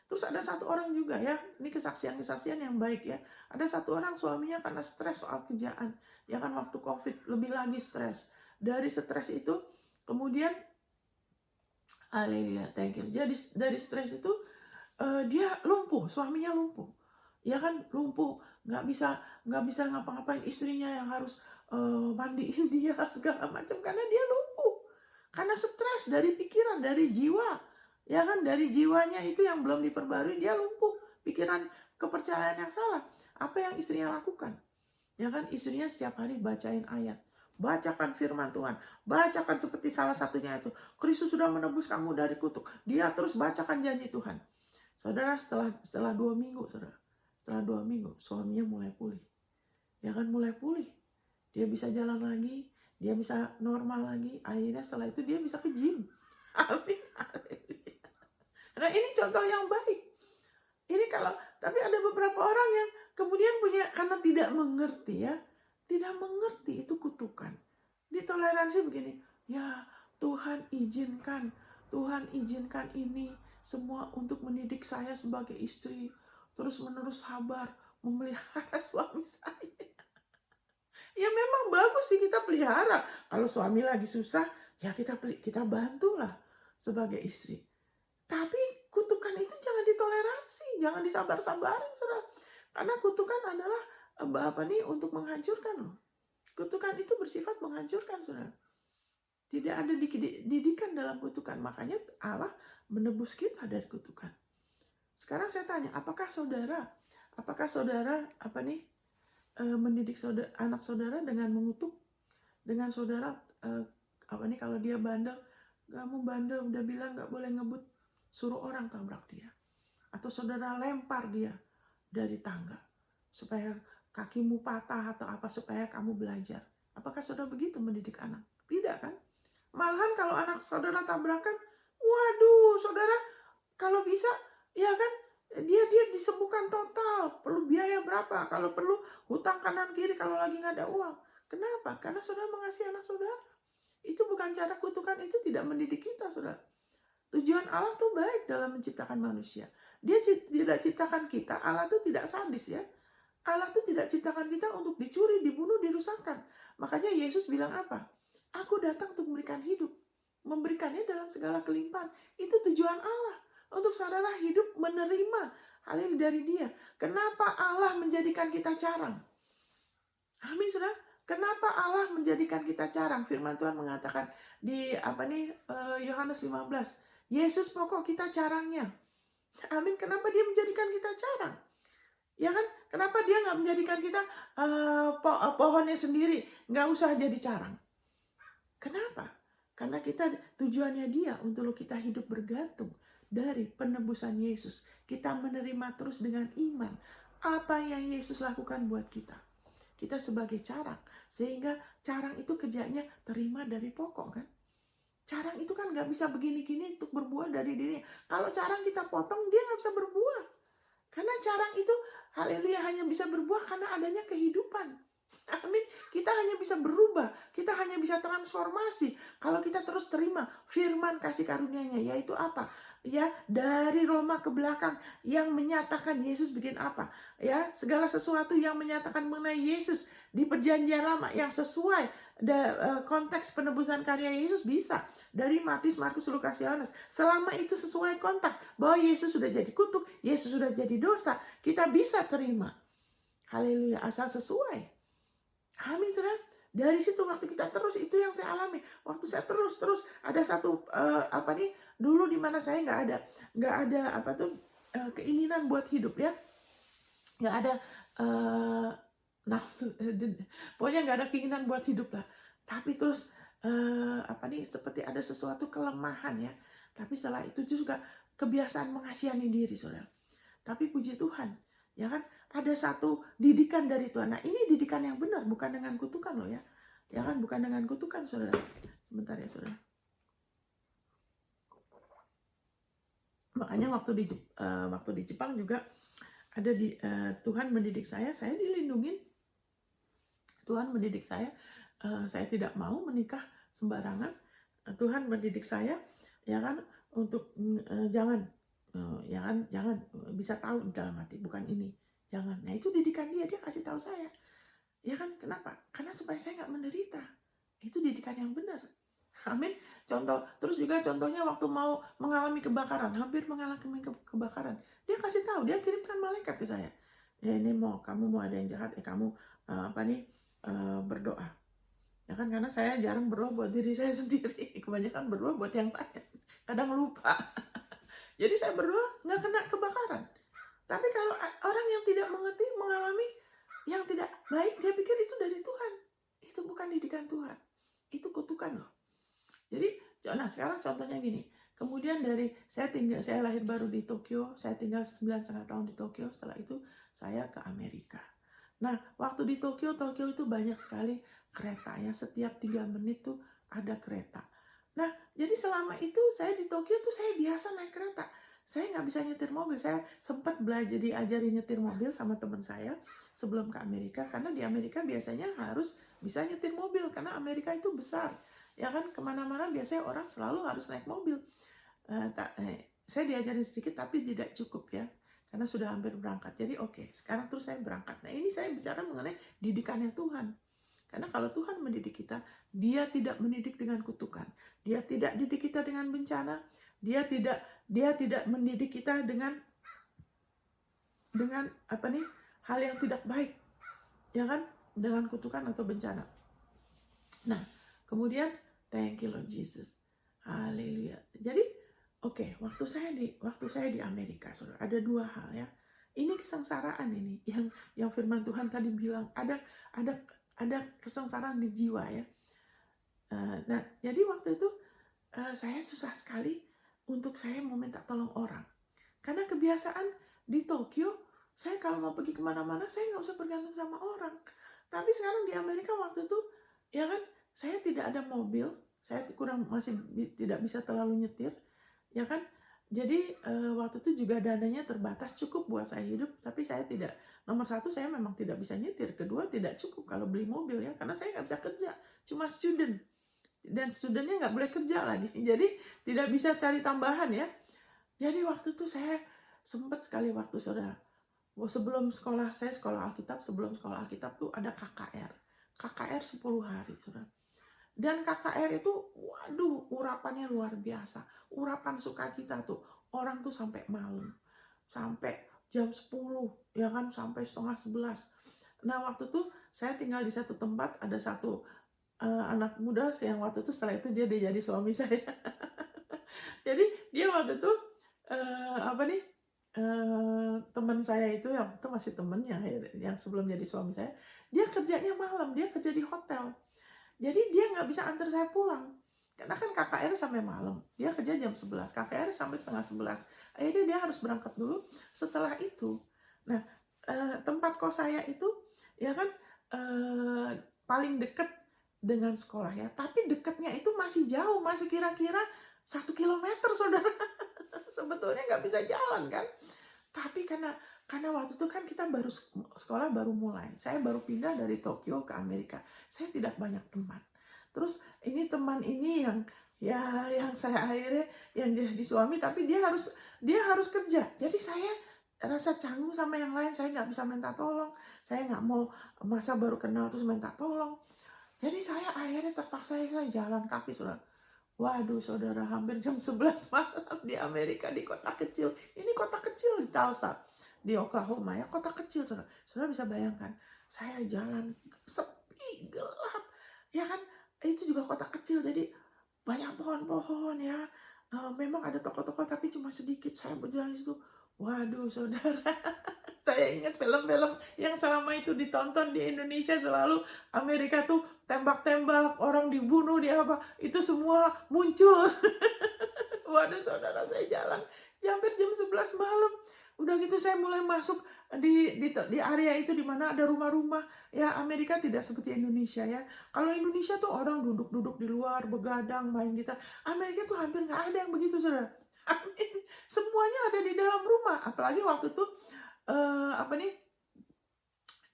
Speaker 1: Terus ada satu orang juga ya, ini kesaksian yang baik ya. Ada satu orang suaminya karena stres soal kerjaan, ya kan, waktu COVID lebih lagi stres. Dari stres itu kemudian, haleluya, thank you. Jadi dari stres itu dia lumpuh, suaminya lumpuh, ya kan, lumpuh, nggak bisa ngapa-ngapain, istrinya yang harus mandiin dia segala macam karena dia lumpuh, karena stres dari pikiran, dari jiwa, ya kan, dari jiwanya itu yang belum diperbarui, dia lumpuh, pikiran, kepercayaan yang salah. Apa yang istrinya lakukan? Ya kan, istrinya setiap hari bacain ayat, bacakan firman Tuhan, bacakan seperti salah satunya itu, Kristus sudah menebus kamu dari kutuk. Dia terus bacakan janji Tuhan. Saudara, setelah 2 minggu, suaminya mulai pulih. Ya kan, mulai pulih. Dia bisa jalan lagi, dia bisa normal lagi. Akhirnya setelah itu dia bisa ke gym. Amin. Nah, ini contoh yang baik. Ini tapi ada beberapa orang yang kemudian punya, karena tidak mengerti itu kutukan. Ditoleransi begini, ya Tuhan izinkan ini semua untuk mendidik saya sebagai istri, terus menerus sabar memelihara suami saya. Ya memang bagus sih kita pelihara. Kalau suami lagi susah, ya kita bantulah sebagai istri. Tapi kutukan itu jangan ditoleransi, jangan disabar-sabarin, saudara. Karena kutukan adalah untuk menghancurkan loh. Kutukan itu bersifat menghancurkan, saudara. Tidak ada didikan dalam kutukan. Makanya Allah menebus kita dari kutukan. Sekarang saya tanya, apakah saudara mendidik anak saudara dengan mengutuk, dengan saudara kalau dia bandel, kamu bandel, udah bilang nggak boleh ngebut, suruh orang tabrak dia, atau saudara lempar dia dari tangga supaya kakimu patah atau apa supaya kamu belajar. Apakah saudara begitu mendidik anak? Tidak kan? Malahan kalau anak saudara tabrakan, waduh, saudara kalau bisa, ya kan, dia disembuhkan total. Perlu biaya berapa? Kalau perlu hutang kanan kiri kalau lagi nggak ada uang. Kenapa? Karena saudara mengasihi anak saudara. Itu bukan cara kutukan, itu tidak mendidik kita, saudara. Tujuan Allah tuh baik dalam menciptakan manusia. Dia tidak ciptakan kita, Allah tuh tidak sadis ya. Allah tuh tidak ciptakan kita untuk dicuri, dibunuh, dirusakkan. Makanya Yesus bilang apa? Aku datang untuk memberikan hidup. Memberikannya dalam segala kelimpahan. Itu tujuan Allah. Untuk saudara hidup menerima hal ini dari dia. Kenapa Allah menjadikan kita carang? Amin, saudara. Kenapa Allah menjadikan kita carang? Firman Tuhan mengatakan di Yohanes 15. Yesus pokok kita carangnya. Amin. Kenapa dia menjadikan kita carang? Ya kan? Kenapa dia nggak menjadikan kita pohonnya sendiri? Nggak usah jadi carang. Kenapa? Karena tujuannya dia untuk kita hidup bergantung dari penebusan Yesus. Kita menerima terus dengan iman apa yang Yesus lakukan buat kita. Kita sebagai carang. Sehingga carang itu kerjanya terima dari pokok kan. Carang itu kan nggak bisa begini-gini untuk berbuah dari dirinya. Kalau carang kita potong, dia nggak bisa berbuah. Karena carang itu, haleluya, hanya bisa berbuah karena adanya kehidupan. Amin. Kita hanya bisa berubah, kita hanya bisa transformasi kalau kita terus terima firman kasih karunia-Nya, yaitu apa? Ya, dari Roma ke belakang yang menyatakan Yesus bikin apa? Ya, segala sesuatu yang menyatakan mengenai Yesus di perjanjian lama yang sesuai konteks penebusan karya Yesus bisa dari Matius, Markus, Lukas, Yohanes. Selama itu sesuai konteks bahwa Yesus sudah jadi kutuk, Yesus sudah jadi dosa, kita bisa terima. Haleluya, asal sesuai. Amin, saudara. Dari situ waktu kita terus, itu yang saya alami. Waktu saya terus ada satu dulu di mana saya nggak ada keinginan buat hidup ya, nggak ada nafsu, pokoknya nggak ada keinginan buat hidup lah. Tapi terus seperti ada sesuatu kelemahan ya. Tapi setelah itu juga kebiasaan mengasihani diri, saudara. Tapi puji Tuhan, ya kan, ada satu didikan dari Tuhan. Nah, ini didikan yang benar, bukan dengan kutukan loh ya. Ya kan, bukan dengan kutukan, saudara. Sebentar ya, saudara. Makanya waktu di Jepang juga ada Tuhan mendidik saya dilindungin. Tuhan mendidik saya tidak mau menikah sembarangan. Tuhan mendidik saya, ya kan, untuk jangan bisa tahu dalam hati, bukan ini. Jangan. Nah, itu didikan dia kasih tahu saya. Ya kan, kenapa? Karena supaya saya nggak menderita. Itu didikan yang benar. Amin. Terus juga contohnya waktu mau mengalami kebakaran, hampir mengalami kebakaran. Dia kasih tahu, dia kirimkan malaikat ke saya. Ya, ini kamu mau ada yang jahat, kamu berdoa. Ya kan, karena saya jarang berdoa buat diri saya sendiri. Kebanyakan berdoa buat yang lain. Kadang lupa. Jadi saya berdoa nggak kena kebakaran. Tapi kalau orang yang tidak mengerti, mengalami yang tidak baik, dia pikir itu dari Tuhan. Itu bukan didikan Tuhan. Itu kutukan loh. Jadi, nah sekarang contohnya gini. Kemudian saya lahir baru di Tokyo, saya tinggal 9,5 tahun di Tokyo. Setelah itu saya ke Amerika. Nah, waktu di Tokyo itu banyak sekali kereta ya. Setiap 3 menit tuh ada kereta. Nah, jadi selama itu saya di Tokyo tuh saya biasa naik kereta. Saya nggak bisa nyetir mobil. Saya sempat belajar diajarin nyetir mobil sama teman saya sebelum ke Amerika. Karena di Amerika biasanya harus bisa nyetir mobil. Karena Amerika itu besar. Ya kan, kemana-mana biasanya orang selalu harus naik mobil. Saya diajarin sedikit tapi tidak cukup ya. Karena sudah hampir berangkat. Jadi oke, sekarang terus saya berangkat. Nah, ini saya bicara mengenai didikannya Tuhan. Karena kalau Tuhan mendidik kita, Dia tidak mendidik dengan kutukan. Dia tidak didik kita dengan bencana. Dia tidak mendidik kita dengan hal yang tidak baik, ya kan? Dengan kutukan atau bencana. Nah, kemudian thank you Lord Jesus. Haleluya. Jadi, oke, waktu saya di Amerika, Saudara, ada dua hal ya. Ini kesengsaraan ini yang firman Tuhan tadi bilang, ada kesengsaraan di jiwa ya. Nah, jadi waktu itu saya susah sekali untuk saya mau minta tolong orang. Karena kebiasaan di Tokyo, saya kalau mau pergi kemana-mana, saya nggak usah bergantung sama orang. Tapi sekarang di Amerika waktu itu, ya kan, saya tidak ada mobil, saya masih tidak bisa terlalu nyetir, ya kan. Jadi waktu itu juga dananya terbatas, cukup buat saya hidup, tapi saya tidak, nomor satu saya memang tidak bisa nyetir, kedua tidak cukup kalau beli mobil ya, karena saya nggak bisa kerja, cuma student, dan studentnya nggak boleh kerja lagi, jadi tidak bisa cari tambahan ya. Jadi waktu itu saya sempat sekali waktu, Saudara, sebelum sekolah, saya sekolah Alkitab, sebelum sekolah Alkitab tuh ada KKR 10 hari, Saudara. Dan KKR itu, waduh, urapannya luar biasa. Urapan sukacita tuh, orang tuh sampai malam, sampai jam 10, ya kan, sampai setengah 11. Nah, waktu itu saya tinggal di satu tempat, ada satu anak muda yang waktu itu, setelah itu dia jadi suami saya. Jadi dia waktu itu teman saya itu, yang itu masih temennya yang sebelum jadi suami saya, dia kerjanya malam, dia kerja di hotel. Jadi dia nggak bisa antar saya pulang. Karena kan KKR sampai malam. Dia kerja jam 11, KKR sampai setengah 11. Akhirnya dia harus berangkat dulu. Setelah itu, nah tempat kos saya itu, ya kan, paling dekat dengan sekolah ya. Tapi dekatnya itu masih jauh, masih kira-kira 1 kilometer, Saudara. Sebetulnya nggak bisa jalan kan. Tapi karena waktu itu kan kita baru sekolah baru mulai. Saya baru pindah dari Tokyo ke Amerika. Saya tidak banyak teman. Terus ini teman ini yang saya akhirnya yang jadi suami, tapi dia harus kerja. Jadi saya rasa canggung sama yang lain. Saya nggak bisa minta tolong. Saya nggak mau, masa baru kenal terus minta tolong. Jadi saya akhirnya terpaksa saya jalan kaki, Saudara. Waduh, Saudara, hampir jam 11 malam di Amerika, di kota kecil. Ini kota kecil di Tulsa, di Oklahoma ya, kota kecil, Saudara. Saudara bisa bayangkan, saya jalan sepi, gelap, ya kan? Itu juga kota kecil, jadi banyak pohon-pohon ya. Memang ada toko-toko, tapi cuma sedikit. Saya berjalan di situ. Waduh, Saudara. Saya ingat film-film yang selama itu ditonton di Indonesia, selalu Amerika tuh tembak-tembak, orang dibunuh, itu semua muncul. Waduh, Saudara, saya jalan hampir jam 11 malam. Udah gitu saya mulai masuk di area itu di mana ada rumah-rumah. Ya, Amerika tidak seperti Indonesia ya. Kalau Indonesia tuh orang duduk-duduk di luar, begadang, main gitar. Amerika tuh hampir nggak ada yang begitu, Saudara. Amin. Semuanya ada di dalam rumah. Apalagi waktu itu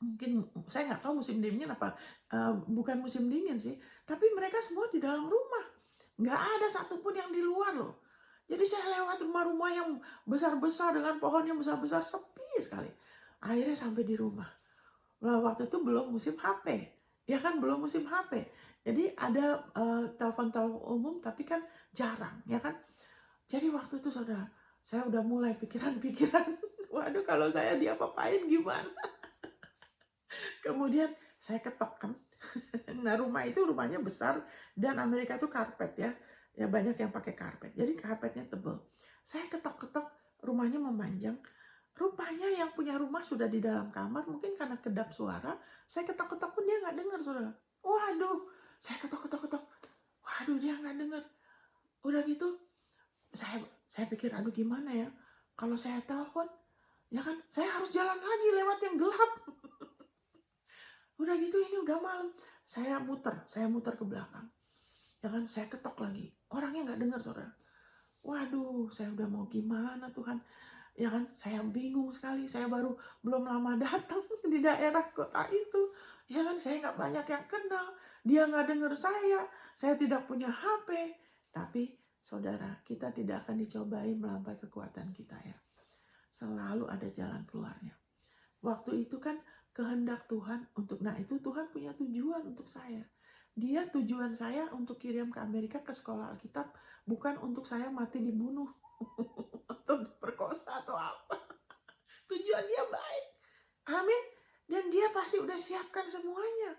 Speaker 1: mungkin saya nggak tahu musim dingin apa, bukan musim dingin sih, tapi mereka semua di dalam rumah, nggak ada satupun yang di luar loh. Jadi saya lewat rumah-rumah yang besar-besar dengan pohon yang besar-besar, sepi sekali. Akhirnya sampai di rumah. Nah, waktu itu belum musim HP, ya kan, belum musim HP. Jadi ada telepon-telepon umum, tapi kan jarang, ya kan. Jadi waktu itu, Saudara, saya udah mulai pikiran-pikiran, waduh, kalau saya diapa-apain gimana. Kemudian saya ketok kan. Nah, rumahnya besar, dan Amerika itu karpet ya. Ya, banyak yang pakai karpet. Jadi karpetnya tebal. Saya ketok-ketok, rumahnya memanjang. Rupanya yang punya rumah sudah di dalam kamar, mungkin karena kedap suara. Saya ketok-ketok pun dia nggak dengar, Saudara. Waduh, saya ketok-ketok. Waduh, dia nggak dengar. Udah gitu, saya pikir, aduh gimana ya, kalau saya telepon, ya kan, saya harus jalan lagi lewat yang gelap. Udah gitu, ini udah malam, saya muter ke belakang, ya kan, saya ketok lagi, orangnya nggak dengar, Saudara. Waduh, saya udah mau gimana, Tuhan, ya kan, saya bingung sekali. Saya belum lama datang di daerah kota itu, ya kan, saya nggak banyak yang kenal, dia nggak dengar saya tidak punya HP. Tapi Saudara, kita tidak akan dicobai melampaui kekuatan kita ya. Selalu ada jalan keluarnya. Waktu itu kan kehendak Tuhan untuk, nah itu Tuhan punya tujuan untuk saya. Dia tujuan saya untuk kirim ke Amerika ke sekolah Alkitab, bukan untuk saya mati dibunuh atau diperkosa atau apa. Tujuan dia baik. Amin. Dan dia pasti udah siapkan semuanya.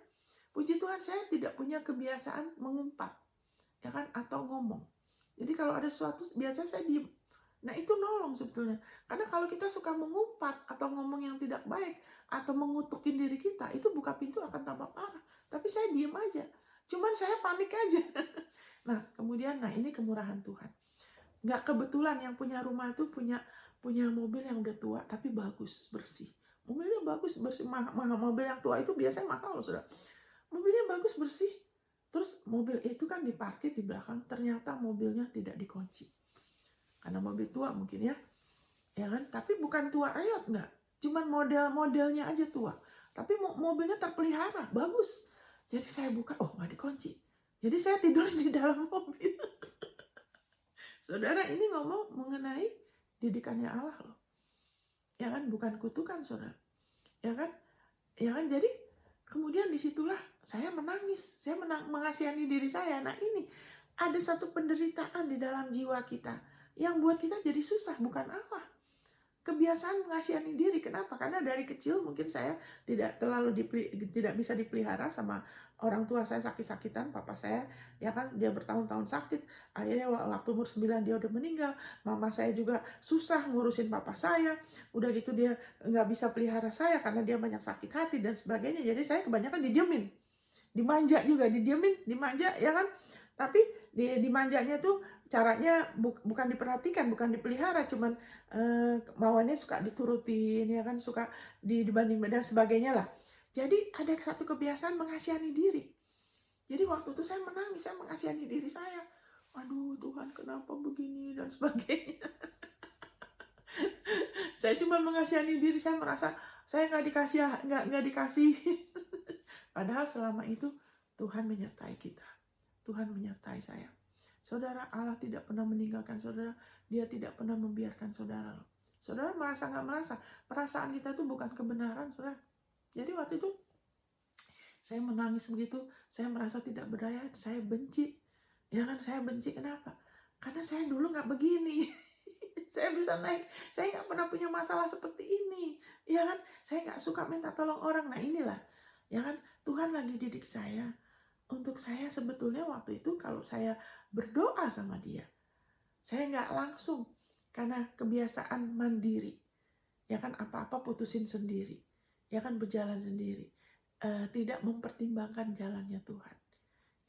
Speaker 1: Puji Tuhan, saya tidak punya kebiasaan mengumpat, ya kan, atau ngomong. Jadi kalau ada sesuatu biasanya saya diem. Nah itu nolong sebetulnya. Karena kalau kita suka mengumpat atau ngomong yang tidak baik atau mengutukin diri kita, itu buka pintu akan tambah parah. Tapi saya diem aja. Cuman saya panik aja. Nah kemudian, nah ini kemurahan Tuhan. Nggak kebetulan yang punya rumah itu punya mobil yang udah tua tapi bagus, bersih. Mobilnya bagus, bersih. Mobil yang tua itu biasanya mahal loh, saudara. Mobilnya bagus, bersih. Terus mobil itu kan diparkir di belakang, ternyata mobilnya tidak dikunci. Karena mobil tua mungkin ya kan? Tapi bukan tua reot, nggak. Cuman modelnya aja tua. Tapi mobilnya terpelihara, bagus. Jadi saya buka, oh nggak dikunci. Jadi saya tidur di dalam mobil. Saudara, ini ngomong mengenai didikannya Allah loh. Ya kan, bukan kutukan, saudara. Ya kan? Jadi kemudian disitulah saya menangis. Saya mengasihani diri saya. Nah ini, ada satu penderitaan di dalam jiwa kita yang buat kita jadi susah, bukan Allah. Kebiasaan mengasihani diri. Kenapa? Karena dari kecil mungkin saya tidak bisa dipelihara sama orang tua saya, sakit-sakitan. Papa saya, ya kan, dia bertahun-tahun sakit. Akhirnya waktu umur 9 dia udah meninggal. Mama saya juga susah ngurusin papa saya. Udah gitu dia nggak bisa pelihara saya karena dia banyak sakit hati dan sebagainya. Jadi saya kebanyakan didiemin. Dimanja juga, dimanja, ya kan. Tapi dimanjanya tuh caranya bukan diperhatikan, bukan dipelihara, cuman mauannya suka diturutin, ya kan, suka dibanding dan sebagainya lah. Jadi ada satu kebiasaan mengasihani diri. Jadi waktu itu saya menangis, saya mengasihani diri saya. Aduh Tuhan, kenapa begini dan sebagainya. Saya cuma mengasihani diri, saya merasa saya nggak dikasih. Padahal selama itu Tuhan menyertai kita. Tuhan menyertai saya. Saudara, Allah tidak pernah meninggalkan saudara. Dia tidak pernah membiarkan saudara. Saudara merasa nggak merasa? Perasaan kita itu bukan kebenaran, saudara. Jadi waktu itu saya menangis begitu. Saya merasa tidak berdaya. Saya benci. Ya kan, saya benci. Kenapa? Karena saya dulu nggak begini. Saya bisa naik. Saya nggak pernah punya masalah seperti ini. Ya kan, saya nggak suka minta tolong orang. Nah inilah, ya kan, Tuhan lagi didik saya. Untuk saya sebetulnya waktu itu kalau saya berdoa sama dia, saya nggak langsung, karena kebiasaan mandiri, ya kan, apa-apa putusin sendiri, ya kan, berjalan sendiri, tidak mempertimbangkan jalannya Tuhan,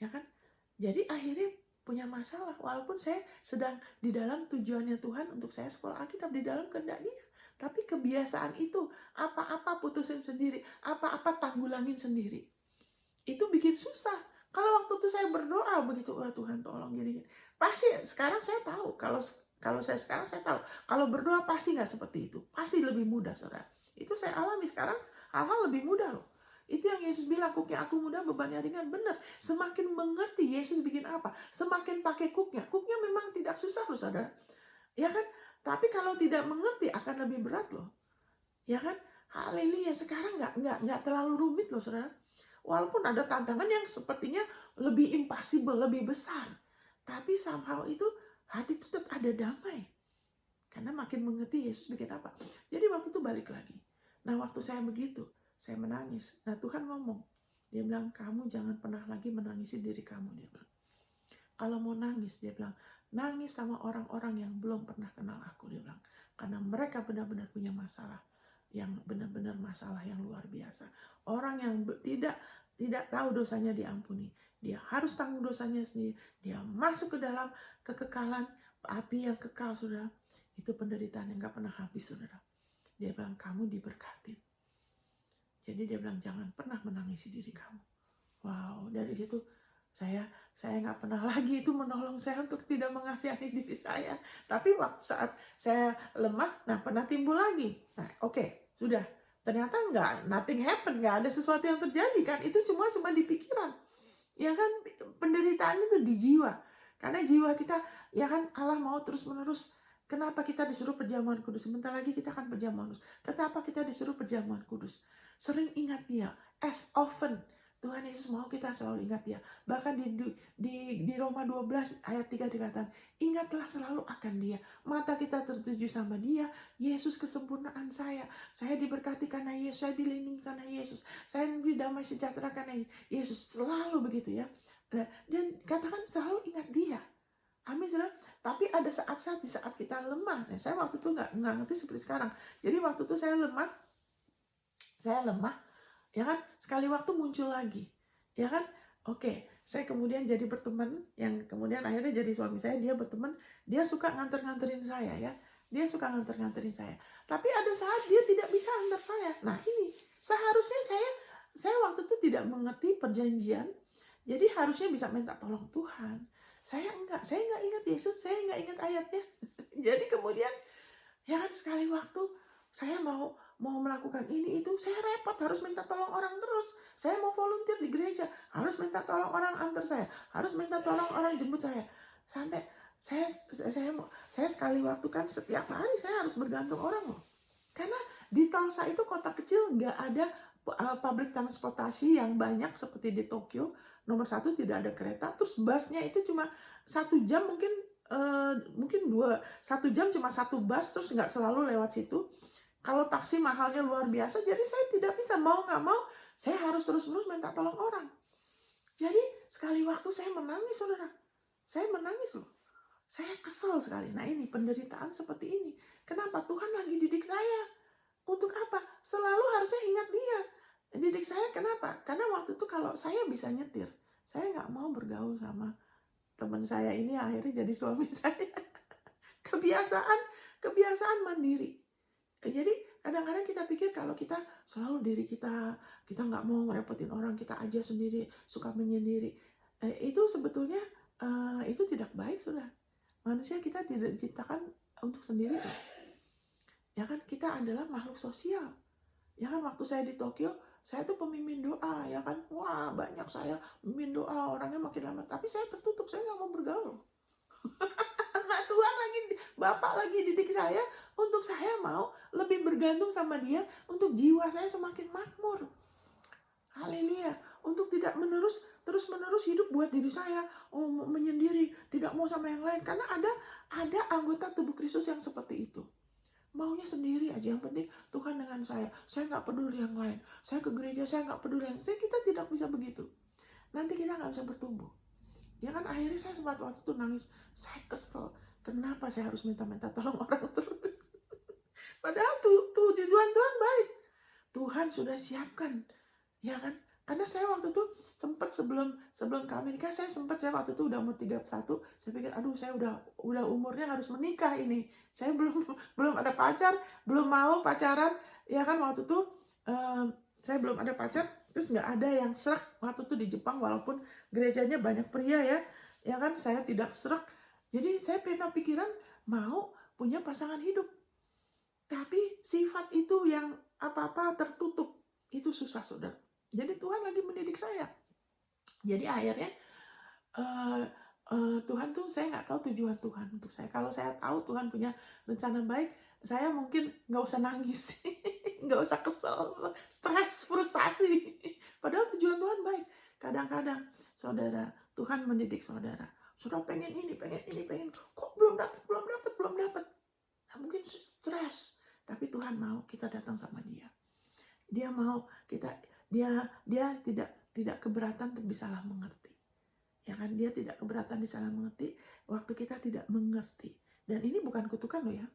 Speaker 1: ya kan. Jadi akhirnya punya masalah, walaupun saya sedang di dalam tujuannya Tuhan untuk saya sekolah Alkitab, di dalam kehendak Dia, tapi kebiasaan itu apa-apa putusin sendiri, apa-apa tanggulangin sendiri, itu bikin susah. Kalau waktu itu saya berdoa begitu, wah Tuhan tolong gini. Pasti sekarang saya tahu, kalau saya sekarang saya tahu, kalau berdoa pasti nggak seperti itu. Pasti lebih mudah, saudara. Itu saya alami sekarang, hal-hal lebih mudah loh. Itu yang Yesus bilang, kuknya aku mudah, bebannya ringan. Benar, semakin mengerti Yesus bikin apa, semakin pakai kuknya. Kuknya memang tidak susah loh, saudara. Ya kan? Tapi kalau tidak mengerti akan lebih berat loh. Ya kan? Haleluya, sekarang nggak terlalu rumit loh, saudara. Walaupun ada tantangan yang sepertinya lebih impossible, lebih besar. Tapi somehow itu hati itu tetap ada damai. Karena makin mengerti Yesus bikin apa. Jadi waktu itu balik lagi. Nah waktu saya begitu, saya menangis. Nah Tuhan ngomong. Dia bilang, kamu jangan pernah lagi menangisi diri kamu. Dia bilang, kalau mau nangis, dia bilang, nangis sama orang-orang yang belum pernah kenal aku. Dia bilang, karena mereka benar-benar punya masalah. Yang benar-benar masalah yang luar biasa. Orang yang tidak tahu dosanya diampuni. Dia harus tanggung dosanya sendiri. Dia masuk ke dalam kekekalan api yang kekal, saudara. Itu penderitaan yang gak pernah habis, saudara. Dia bilang, kamu diberkati. Jadi dia bilang, jangan pernah menangisi diri kamu. Wow, dari situ saya nggak pernah lagi itu menolong saya untuk tidak mengasihani diri saya. Tapi waktu saat saya lemah, nah pernah timbul lagi. Nah oke. Sudah, ternyata nothing happen, nggak ada sesuatu yang terjadi kan, itu cuma di pikiran, ya kan, penderitaan itu di jiwa, karena jiwa kita, ya kan, Allah mau terus menerus. Kenapa kita disuruh perjamuan kudus? Sebentar lagi kita akan perjamuan kudus. Kenapa kita disuruh perjamuan kudus? Sering ingat dia, as often. Tuhan Yesus mau kita selalu ingat dia. Bahkan di Roma 12 ayat 3 dikatakan, ingatlah selalu akan dia. Mata kita tertuju sama dia. Yesus kesempurnaan saya. Saya diberkati karena Yesus. Saya dilindungi karena Yesus. Saya damai sejahtera karena Yesus. Selalu begitu ya. Dan katakan selalu ingat dia. Amin, saudara. Tapi ada saat-saat di saat kita lemah. Nah, saya waktu itu nggak ngerti seperti sekarang. Jadi waktu itu saya lemah, ya kan, sekali waktu muncul lagi, ya kan. Oke, saya kemudian jadi berteman, yang kemudian akhirnya jadi suami saya. Dia berteman, dia suka nganter-nganterin saya ya, dia suka nganter-nganterin saya. Tapi ada saat dia tidak bisa antar saya. Nah ini seharusnya saya waktu itu tidak mengerti perjanjian, jadi harusnya bisa minta tolong Tuhan. Saya nggak ingat Yesus, saya nggak ingat ayatnya. Jadi kemudian ya kan, sekali waktu saya mau melakukan ini itu, saya repot, harus minta tolong orang terus. Saya mau volunteer di gereja, harus minta tolong orang antar saya, harus minta tolong orang jemput saya. Sampai saya sekali waktu kan setiap hari saya harus bergantung orang loh. Karena di Tulsa itu kota kecil, nggak ada public transportasi yang banyak seperti di Tokyo. Nomor satu, tidak ada kereta. Terus busnya itu cuma 1 jam, mungkin 1 jam cuma 1 bus, terus nggak selalu lewat situ. Kalau taksi mahalnya luar biasa, jadi saya tidak bisa, mau nggak mau saya harus terus-menerus minta tolong orang. Jadi sekali waktu saya menangis, saudara. Saya menangis loh. Saya kesel sekali. Nah ini penderitaan seperti ini. Kenapa? Tuhan lagi didik saya. Untuk apa? Selalu harusnya ingat dia. Didik saya kenapa? Karena waktu itu kalau saya bisa nyetir, saya nggak mau bergaul sama teman saya ini, akhirnya jadi suami saya. Kebiasaan mandiri. Jadi kadang-kadang kita pikir kalau kita selalu diri kita nggak mau ngerepotin orang, kita aja sendiri, suka menyendiri. Itu sebetulnya itu tidak baik, sudah. Manusia kita tidak diciptakan untuk sendiri. Ya kan, kita adalah makhluk sosial. Ya kan, waktu saya di Tokyo, saya tuh pemimpin doa, ya kan. Wah, banyak saya pemimpin doa, orangnya makin lama. Tapi saya tertutup, saya nggak mau bergaul. Nah, Tuhan Bapak lagi didik saya untuk saya mau lebih bergantung sama dia, untuk jiwa saya semakin makmur. Haleluya. Untuk tidak terus-menerus hidup buat diri saya, menyendiri, tidak mau sama yang lain. Karena ada anggota tubuh Kristus yang seperti itu. Maunya sendiri aja, yang penting Tuhan dengan saya nggak peduli yang lain. Saya ke gereja, saya nggak peduli yang lain. Kita tidak bisa begitu. Nanti kita nggak bisa bertumbuh. Ya kan, akhirnya saya sempat waktu itu nangis. Saya kesel. Kenapa saya harus minta-minta tolong orang terus? Padahal tujuan Tuhan baik. Tuhan sudah siapkan. Ya kan? Karena saya waktu itu sempat sebelum ke Amerika, saya waktu itu udah umur 31, saya pikir aduh, saya udah umurnya harus menikah ini. Saya belum ada pacar, belum mau pacaran. Ya kan, waktu itu saya belum ada pacar, terus nggak ada yang serak waktu itu di Jepang, walaupun gerejanya banyak pria ya. Ya kan, saya tidak serak. Jadi saya punya pikiran mau punya pasangan hidup. Tapi sifat itu yang apa-apa tertutup, itu susah, saudara. Jadi Tuhan lagi mendidik saya. Jadi akhirnya Tuhan tuh, saya nggak tahu tujuan Tuhan untuk saya. Kalau saya tahu Tuhan punya rencana baik, saya mungkin nggak usah nangis, nggak usah kesel, stres, frustasi. Padahal tujuan Tuhan baik. Kadang-kadang, saudara, Tuhan mendidik saudara. Saudara pengen ini, kok belum dapat. Nah, mungkin stres, tapi Tuhan mau kita datang sama Dia. Dia mau kita, dia tidak keberatan untuk disalah mengerti. Ya kan, dia tidak keberatan disalah mengerti waktu kita tidak mengerti. Dan ini bukan kutukan loh ya.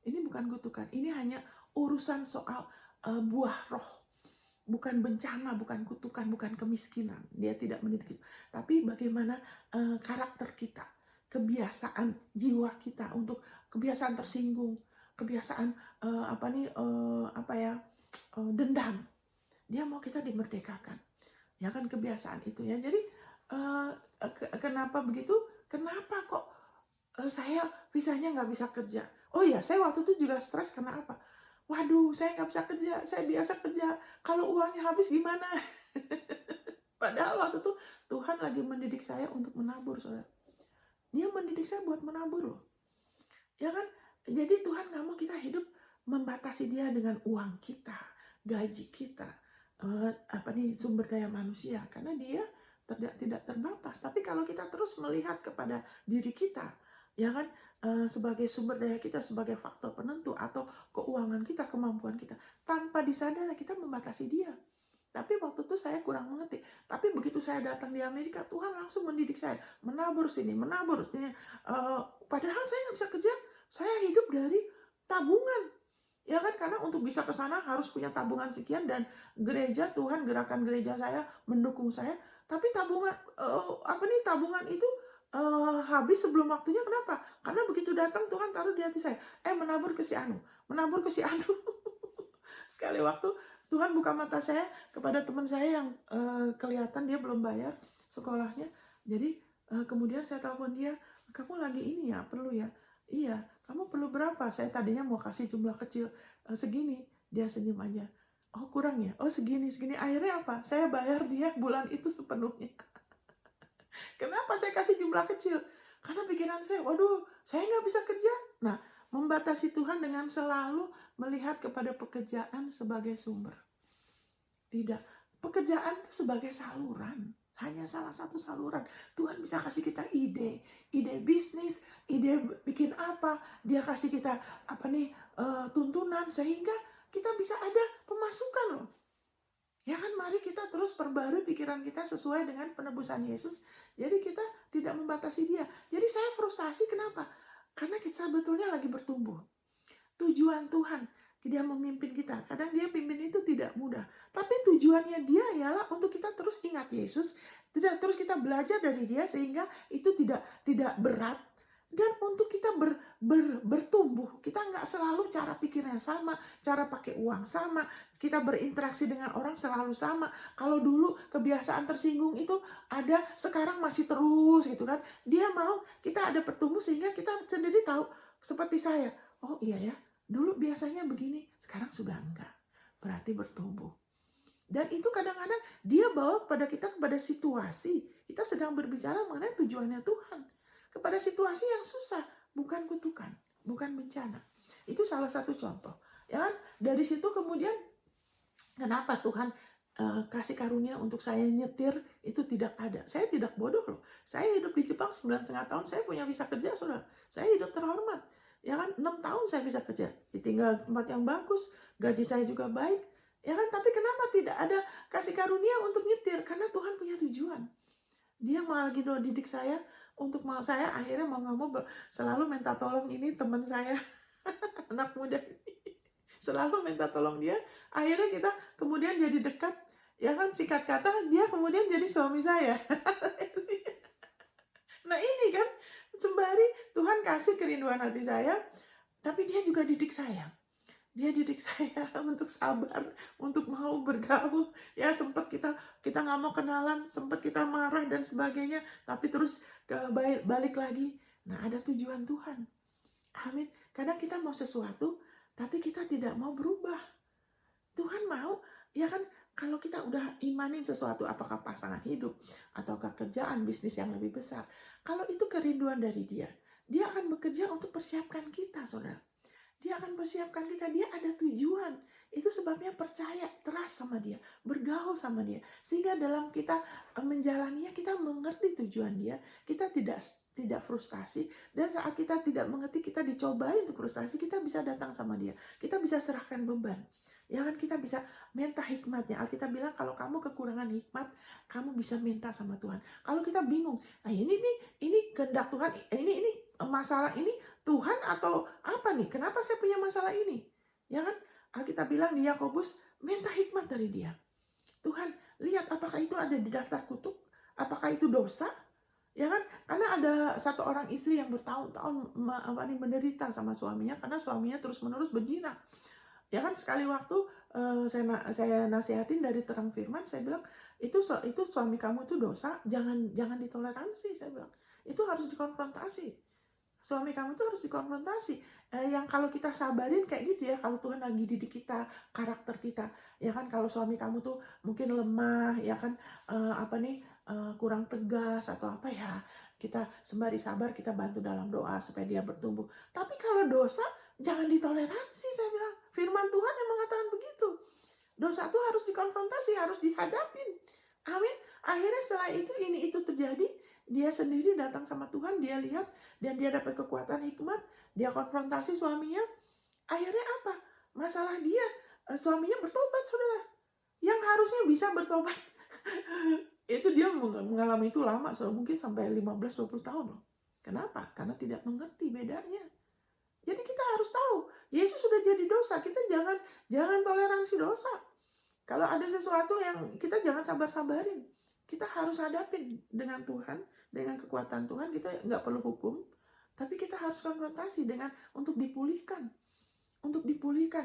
Speaker 1: Ini bukan kutukan. Ini hanya urusan soal buah roh. Bukan bencana, bukan kutukan, bukan kemiskinan. Dia tidak mendidik itu. Tapi bagaimana karakter kita, kebiasaan jiwa kita untuk kebiasaan tersinggung, kebiasaan dendam. Dia mau kita dimerdekakan. Ya kan, kebiasaan itu ya. Jadi kenapa begitu? Kenapa kok saya visanya nggak bisa kerja? Oh ya, saya waktu itu juga stres karena apa? Waduh, saya nggak bisa kerja, saya biasa kerja. Kalau uangnya habis gimana? Padahal waktu itu Tuhan lagi mendidik saya untuk menabur, saudara. Dia mendidik saya buat menabur loh. Ya kan? Jadi Tuhan nggak mau kita hidup membatasi dia dengan uang kita, gaji kita, sumber daya manusia, karena dia tidak terbatas. Tapi kalau kita terus melihat kepada diri kita, ya kan, sebagai sumber daya kita, sebagai faktor penentu, atau keuangan kita, kemampuan kita, tanpa disadari kita membatasi dia. Tapi waktu itu saya kurang mengerti. Tapi begitu saya datang di Amerika, Tuhan langsung mendidik saya, menabur sini, menabur sini. Padahal saya nggak bisa kerja, saya hidup dari tabungan. Ya kan, karena untuk bisa ke sana harus punya tabungan sekian, dan gereja, Tuhan gerakan gereja saya mendukung saya. Tapi tabungan itu habis sebelum waktunya. Kenapa? Karena begitu datang Tuhan taruh di hati saya, menabur ke si Anu, menabur ke si Anu. Sekali waktu Tuhan buka mata saya kepada teman saya yang kelihatan dia belum bayar sekolahnya. Jadi kemudian saya telepon dia, kamu lagi ini ya, perlu ya? Iya, kamu perlu berapa? Saya tadinya mau kasih jumlah kecil, segini. Dia senyum aja. Oh, kurang ya? Oh, segini. Akhirnya apa? Saya bayar dia bulan itu sepenuhnya. Kenapa saya kasih jumlah kecil? Karena pikiran saya, waduh, saya nggak bisa kerja. Nah, membatasi Tuhan dengan selalu melihat kepada pekerjaan sebagai sumber. Tidak. Pekerjaan itu sebagai saluran. Hanya salah satu saluran. Tuhan bisa kasih kita ide bisnis, ide bikin apa. Dia kasih kita tuntunan, sehingga kita bisa ada pemasukan loh. Ya kan, mari kita terus perbarui pikiran kita sesuai dengan penebusan Yesus. Jadi kita tidak membatasi dia. Jadi saya frustasi, kenapa? Karena kita sebetulnya lagi bertumbuh. Tujuan Tuhan, dia memimpin kita. Kadang dia pimpin itu tidak mudah. Tapi tujuannya dia ialah untuk kita terus ingat Yesus. Terus kita belajar dari dia sehingga itu tidak berat. Dan untuk kita bertumbuh, kita nggak selalu cara pikirnya sama, cara pakai uang sama, kita berinteraksi dengan orang selalu sama. Kalau dulu kebiasaan tersinggung itu ada, sekarang masih terus gitu kan. Dia mau kita ada bertumbuh sehingga kita sendiri tahu, seperti saya. Oh iya ya, dulu biasanya begini, sekarang sudah enggak. Berarti bertumbuh. Dan itu kadang-kadang dia bawa kepada kita, kepada situasi. Kita sedang berbicara mengenai tujuannya Tuhan. Kepada situasi yang susah, bukan kutukan, bukan bencana. Itu salah satu contoh. Ya kan? Dari situ kemudian kenapa Tuhan kasih karunia untuk saya nyetir itu tidak ada. Saya tidak bodoh loh. Saya hidup di Jepang 9,5 tahun, saya punya visa kerja, saudara. Saya hidup terhormat. Ya kan, 6 tahun saya bisa kerja. Ditinggal tempat yang bagus, gaji saya juga baik. Ya kan, tapi kenapa tidak ada kasih karunia untuk nyetir? Karena Tuhan punya tujuan. Dia malah lagi didik saya untuk mau saya akhirnya mau nggak mau selalu minta tolong ini teman saya anak muda ini. Selalu minta tolong dia. Akhirnya kita kemudian jadi dekat. Ya kan, singkat kata dia kemudian jadi suami saya. Nah ini kan, sembari Tuhan kasih kerinduan hati saya, tapi dia juga didik saya. Dia didik saya untuk sabar, untuk mau bergaul. Ya sempat kita nggak mau kenalan, sempat kita marah dan sebagainya, tapi terus balik lagi. Nah ada tujuan Tuhan. Amin. Kadang kita mau sesuatu, tapi kita tidak mau berubah. Tuhan mau, ya kan, kalau kita udah imanin sesuatu, apakah pasangan hidup, ataukah kerjaan, bisnis yang lebih besar. Kalau itu kerinduan dari dia akan bekerja untuk persiapkan kita, saudara. Dia akan persiapkan kita, dia ada tujuan. Itu sebabnya percaya, trust sama dia, bergaul sama dia. Sehingga dalam kita menjalaninya, kita mengerti tujuan dia, kita tidak frustasi. Dan saat kita tidak mengerti, kita dicobai untuk frustasi, kita bisa datang sama dia. Kita bisa serahkan beban. Ya kan, kita bisa minta hikmatnya. Alkitab bilang kalau kamu kekurangan hikmat, kamu bisa minta sama Tuhan. Kalau kita bingung, nah ini kehendak Tuhan, ini masalah ini Tuhan atau apa nih? Kenapa saya punya masalah ini? Ya kan? Alkitab bilang di Yakobus, minta hikmat dari dia. Tuhan, lihat apakah itu ada di daftar kutuk? Apakah itu dosa? Ya kan? Karena ada satu orang istri yang bertahun-tahun menderita sama suaminya karena suaminya terus-menerus berzina. Ya kan, sekali waktu saya nasihatin dari terang firman, saya bilang itu suami kamu itu dosa, jangan ditoleransi, saya bilang. Itu harus dikonfrontasi. Suami kamu itu harus dikonfrontasi. Yang kalau kita sabarin kayak gitu ya, kalau Tuhan lagi didik kita, karakter kita, ya kan, kalau suami kamu tuh mungkin lemah, ya kan, kurang tegas atau apa ya, kita sembari sabar, kita bantu dalam doa supaya dia bertumbuh. Tapi kalau dosa, jangan ditoleransi, saya bilang. Firman Tuhan yang mengatakan begitu. Dosa tuh harus dikonfrontasi, harus dihadapin. Amin. Akhirnya setelah itu, ini itu terjadi, dia sendiri datang sama Tuhan, dia lihat, dan dia dapat kekuatan hikmat, dia konfrontasi suaminya. Akhirnya apa? Masalah dia, suaminya bertobat, saudara. Yang harusnya bisa bertobat. Itu dia mengalami itu lama, saudara. Mungkin sampai 15-20 tahun loh. Kenapa? Karena tidak mengerti bedanya. Jadi kita harus tahu, Yesus sudah jadi dosa, kita jangan toleransi dosa. Kalau ada sesuatu yang kita jangan sabar-sabarin, kita harus hadapin dengan Tuhan, dengan kekuatan Tuhan. Kita nggak perlu hukum, tapi kita harus konfrontasi dengan untuk dipulihkan,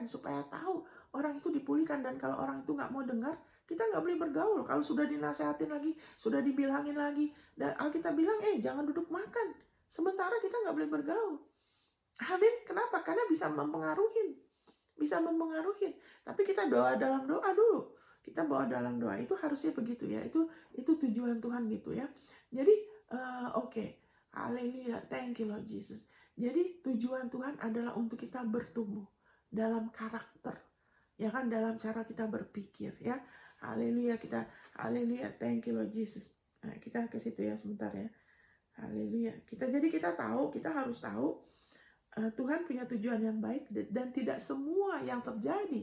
Speaker 1: supaya tahu orang itu dipulihkan. Dan kalau orang itu nggak mau dengar, kita nggak boleh bergaul. Kalau sudah dinasehatin lagi, sudah dibilangin lagi, dan Alkitab bilang, jangan duduk makan. Sementara kita nggak boleh bergaul. Amin. Kenapa? Karena bisa mempengaruhi. Tapi kita doa dalam doa dulu. Kita bawa dalam doa. Itu harusnya begitu ya. Itu tujuan Tuhan gitu ya. Jadi oke. Haleluya. Thank you Lord Jesus. Jadi tujuan Tuhan adalah untuk kita bertumbuh dalam karakter. Ya kan, dalam cara kita berpikir ya. Haleluya. Haleluya. Thank you Lord Jesus. Nah, kita ke situ ya sebentar ya. Haleluya. Jadi kita harus tahu Tuhan punya tujuan yang baik, dan tidak semua yang terjadi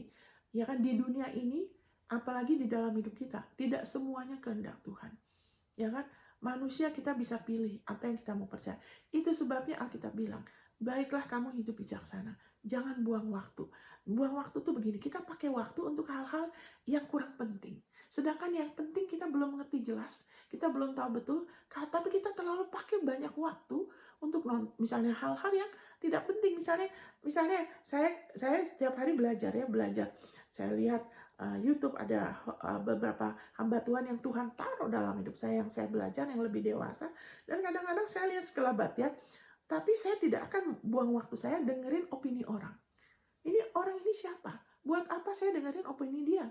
Speaker 1: ya kan di dunia ini, apalagi di dalam hidup kita, tidak semuanya kehendak Tuhan. Ya kan? Manusia kita bisa pilih apa yang kita mau percaya. Itu sebabnya Alkitab bilang, baiklah kamu hidup bijaksana. Jangan buang waktu. Buang waktu tuh begini, kita pakai waktu untuk hal-hal yang kurang penting. Sedangkan yang penting kita belum mengerti jelas, kita belum tahu betul, tapi kita terlalu pakai banyak waktu untuk misalnya hal-hal yang tidak penting. Misalnya saya setiap hari belajar. Saya lihat YouTube, ada beberapa hamba Tuhan yang Tuhan taruh dalam hidup saya, yang saya belajar, yang lebih dewasa, dan kadang-kadang saya lihat sekelebat ya. Tapi saya tidak akan buang waktu saya dengerin opini orang. Orang ini siapa? Buat apa saya dengerin opini dia?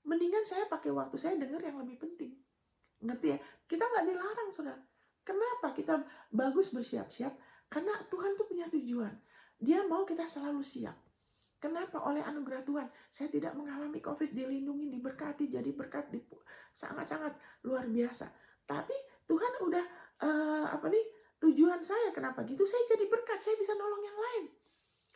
Speaker 1: Mendingan saya pakai waktu saya denger yang lebih penting. Ngerti ya? Kita nggak dilarang, saudara. Kenapa kita bagus bersiap-siap? Karena Tuhan tuh punya tujuan. Dia mau kita selalu siap. Kenapa? Oleh anugerah Tuhan, saya tidak mengalami COVID, dilindungi, diberkati, jadi berkat, sangat-sangat luar biasa. Tapi Tuhan udah tujuan saya, kenapa gitu? Saya jadi berkat, saya bisa nolong yang lain.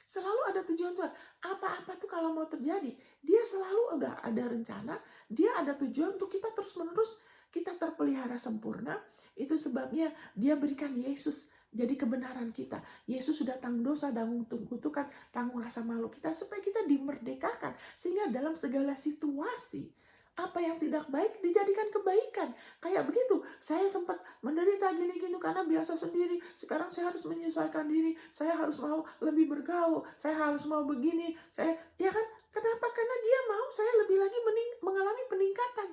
Speaker 1: Selalu ada tujuan Tuhan. Apa-apa tuh kalau mau terjadi, dia selalu udah ada rencana, dia ada tujuan untuk kita terus-menerus, kita terpelihara sempurna. Itu sebabnya dia berikan Yesus jadi kebenaran kita. Yesus sudah tanggung dosa, tanggung kutukan, tanggung rasa malu kita, supaya kita dimerdekakan. Sehingga dalam segala situasi, apa yang tidak baik dijadikan kebaikan. Kayak begitu, saya sempat menderita gini-gini karena biasa sendiri. Sekarang saya harus menyesuaikan diri, saya harus mau lebih bergaul, saya harus mau begini. Ya kan? Kenapa? Karena dia mau saya lebih lagi mengalami peningkatan.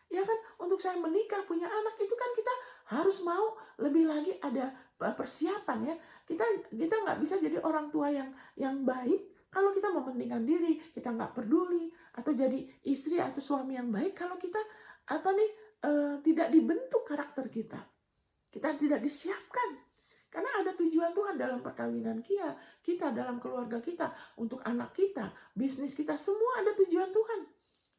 Speaker 1: Ya kan? Untuk saya menikah, punya anak, itu kan kita harus mau lebih lagi ada persiapan ya. Kita nggak bisa jadi orang tua yang baik kalau kita mementingkan diri, kita nggak peduli, atau jadi istri atau suami yang baik kalau kita tidak dibentuk karakter kita tidak disiapkan. Karena ada tujuan Tuhan dalam perkawinan kita, dalam keluarga kita, untuk anak kita, bisnis kita, semua ada tujuan Tuhan.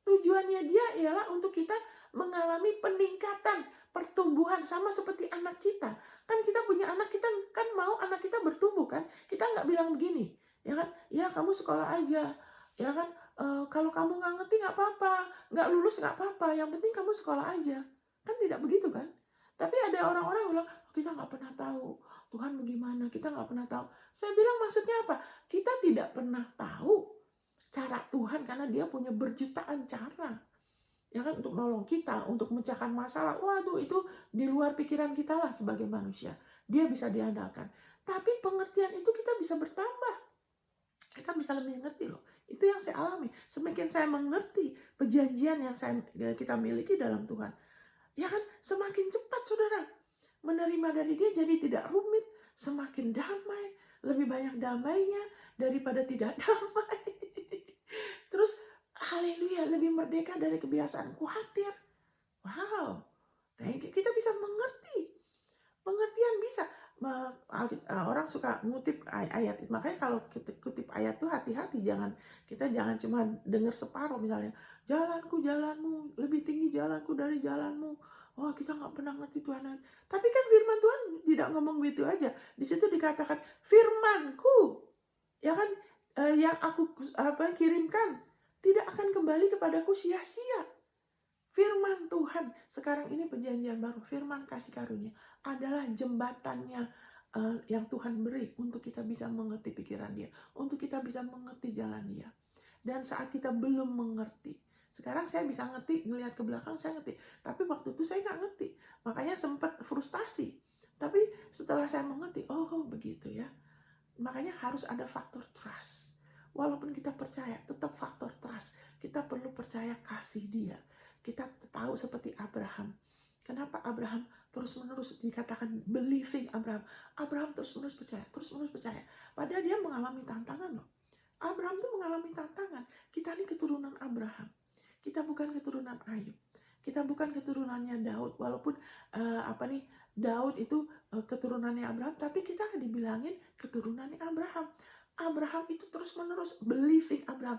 Speaker 1: Tujuannya dia ialah untuk kita mengalami peningkatan, pertumbuhan, sama seperti anak kita. Kan kita punya anak, kita kan mau anak kita bertumbuh kan. Kita nggak bilang begini, ya kan? Ya kamu sekolah aja, ya kan? Kalau kamu nggak ngerti nggak apa-apa, nggak lulus nggak apa-apa, yang penting kamu sekolah aja. Kan tidak begitu kan? Tapi ada orang-orang yang bilang, kita nggak pernah tahu Tuhan bagaimana, kita nggak pernah tahu. Saya bilang maksudnya apa? Kita tidak pernah tahu cara Tuhan karena dia punya berjutaan cara. Ya kan, untuk nolong kita, untuk memecahkan masalah. Waduh, itu di luar pikiran kita lah sebagai manusia. Dia bisa diandalkan. Tapi pengertian itu kita bisa bertambah. Kita bisa lebih mengerti loh. Itu yang saya alami. Semakin saya mengerti perjanjian yang kita miliki dalam Tuhan, ya kan, semakin cepat saudara menerima dari dia, jadi tidak rumit, semakin damai, lebih banyak damainya daripada tidak damai. Terus haleluya, lebih merdeka dari kebiasaan khawatir. Wow, thank you. Kita bisa mengerti. Pengertian bisa. Orang suka ngutip ayat, makanya kalau kita kutip ayat tuh hati-hati, kita jangan cuma dengar separuh, misalnya jalanku jalanmu lebih tinggi, jalanku dari jalanmu. Oh, kita nggak pernah ngerti Tuhan. Tapi kan firman Tuhan tidak ngomong begitu aja. Di situ dikatakan firmanku, ya kan, yang aku kirimkan tidak akan kembali kepadaku sia-sia. Firman Tuhan sekarang ini perjanjian baru, firman kasih karunia adalah jembatannya yang Tuhan beri untuk kita bisa mengerti pikiran Dia, untuk kita bisa mengerti jalan Dia. Dan saat kita belum mengerti, sekarang saya bisa ngerti, ngelihat ke belakang saya ngerti, tapi waktu itu saya nggak ngerti, makanya sempat frustasi. Tapi setelah saya mengerti, oh begitu ya. Makanya harus ada faktor trust. Walaupun kita percaya, tetap faktor trust. Kita perlu percaya kasih Dia. Kita tahu seperti Abraham. Kenapa Abraham terus-menerus dikatakan believing Abraham? Abraham terus-menerus percaya. Padahal dia mengalami tantangan loh. Abraham tuh mengalami tantangan. Kita ini keturunan Abraham. Kita bukan keturunan Ayub. Kita bukan keturunannya Daud. Walaupun Daud itu keturunannya Abraham, tapi kita dibilangin keturunannya Abraham. Abraham itu terus-menerus believing Abraham.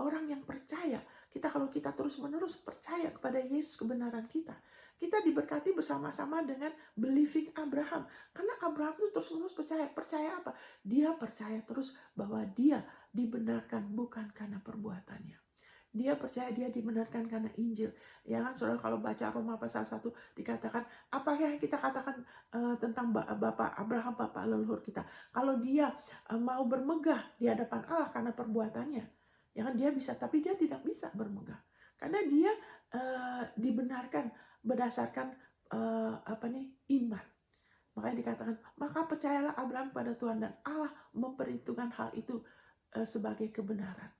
Speaker 1: Orang yang percaya. Kalau kita terus-menerus percaya kepada Yesus kebenaran kita diberkati bersama-sama dengan believing Abraham. Karena Abraham itu terus-menerus percaya. Percaya apa? Dia percaya terus bahwa dia dibenarkan bukan karena perbuatannya. Dia percaya dia dibenarkan karena Injil. Ya kan, saudara, kalau baca Roma pasal 1 dikatakan, apa yang kita katakan tentang Bapak Abraham, Bapak leluhur kita. Kalau dia mau bermegah di hadapan Allah karena perbuatannya, ya kan, dia bisa, tapi dia tidak bisa bermegah. Karena dia dibenarkan berdasarkan iman. Makanya dikatakan, maka percayalah Abraham pada Tuhan dan Allah memperhitungkan hal itu sebagai kebenaran.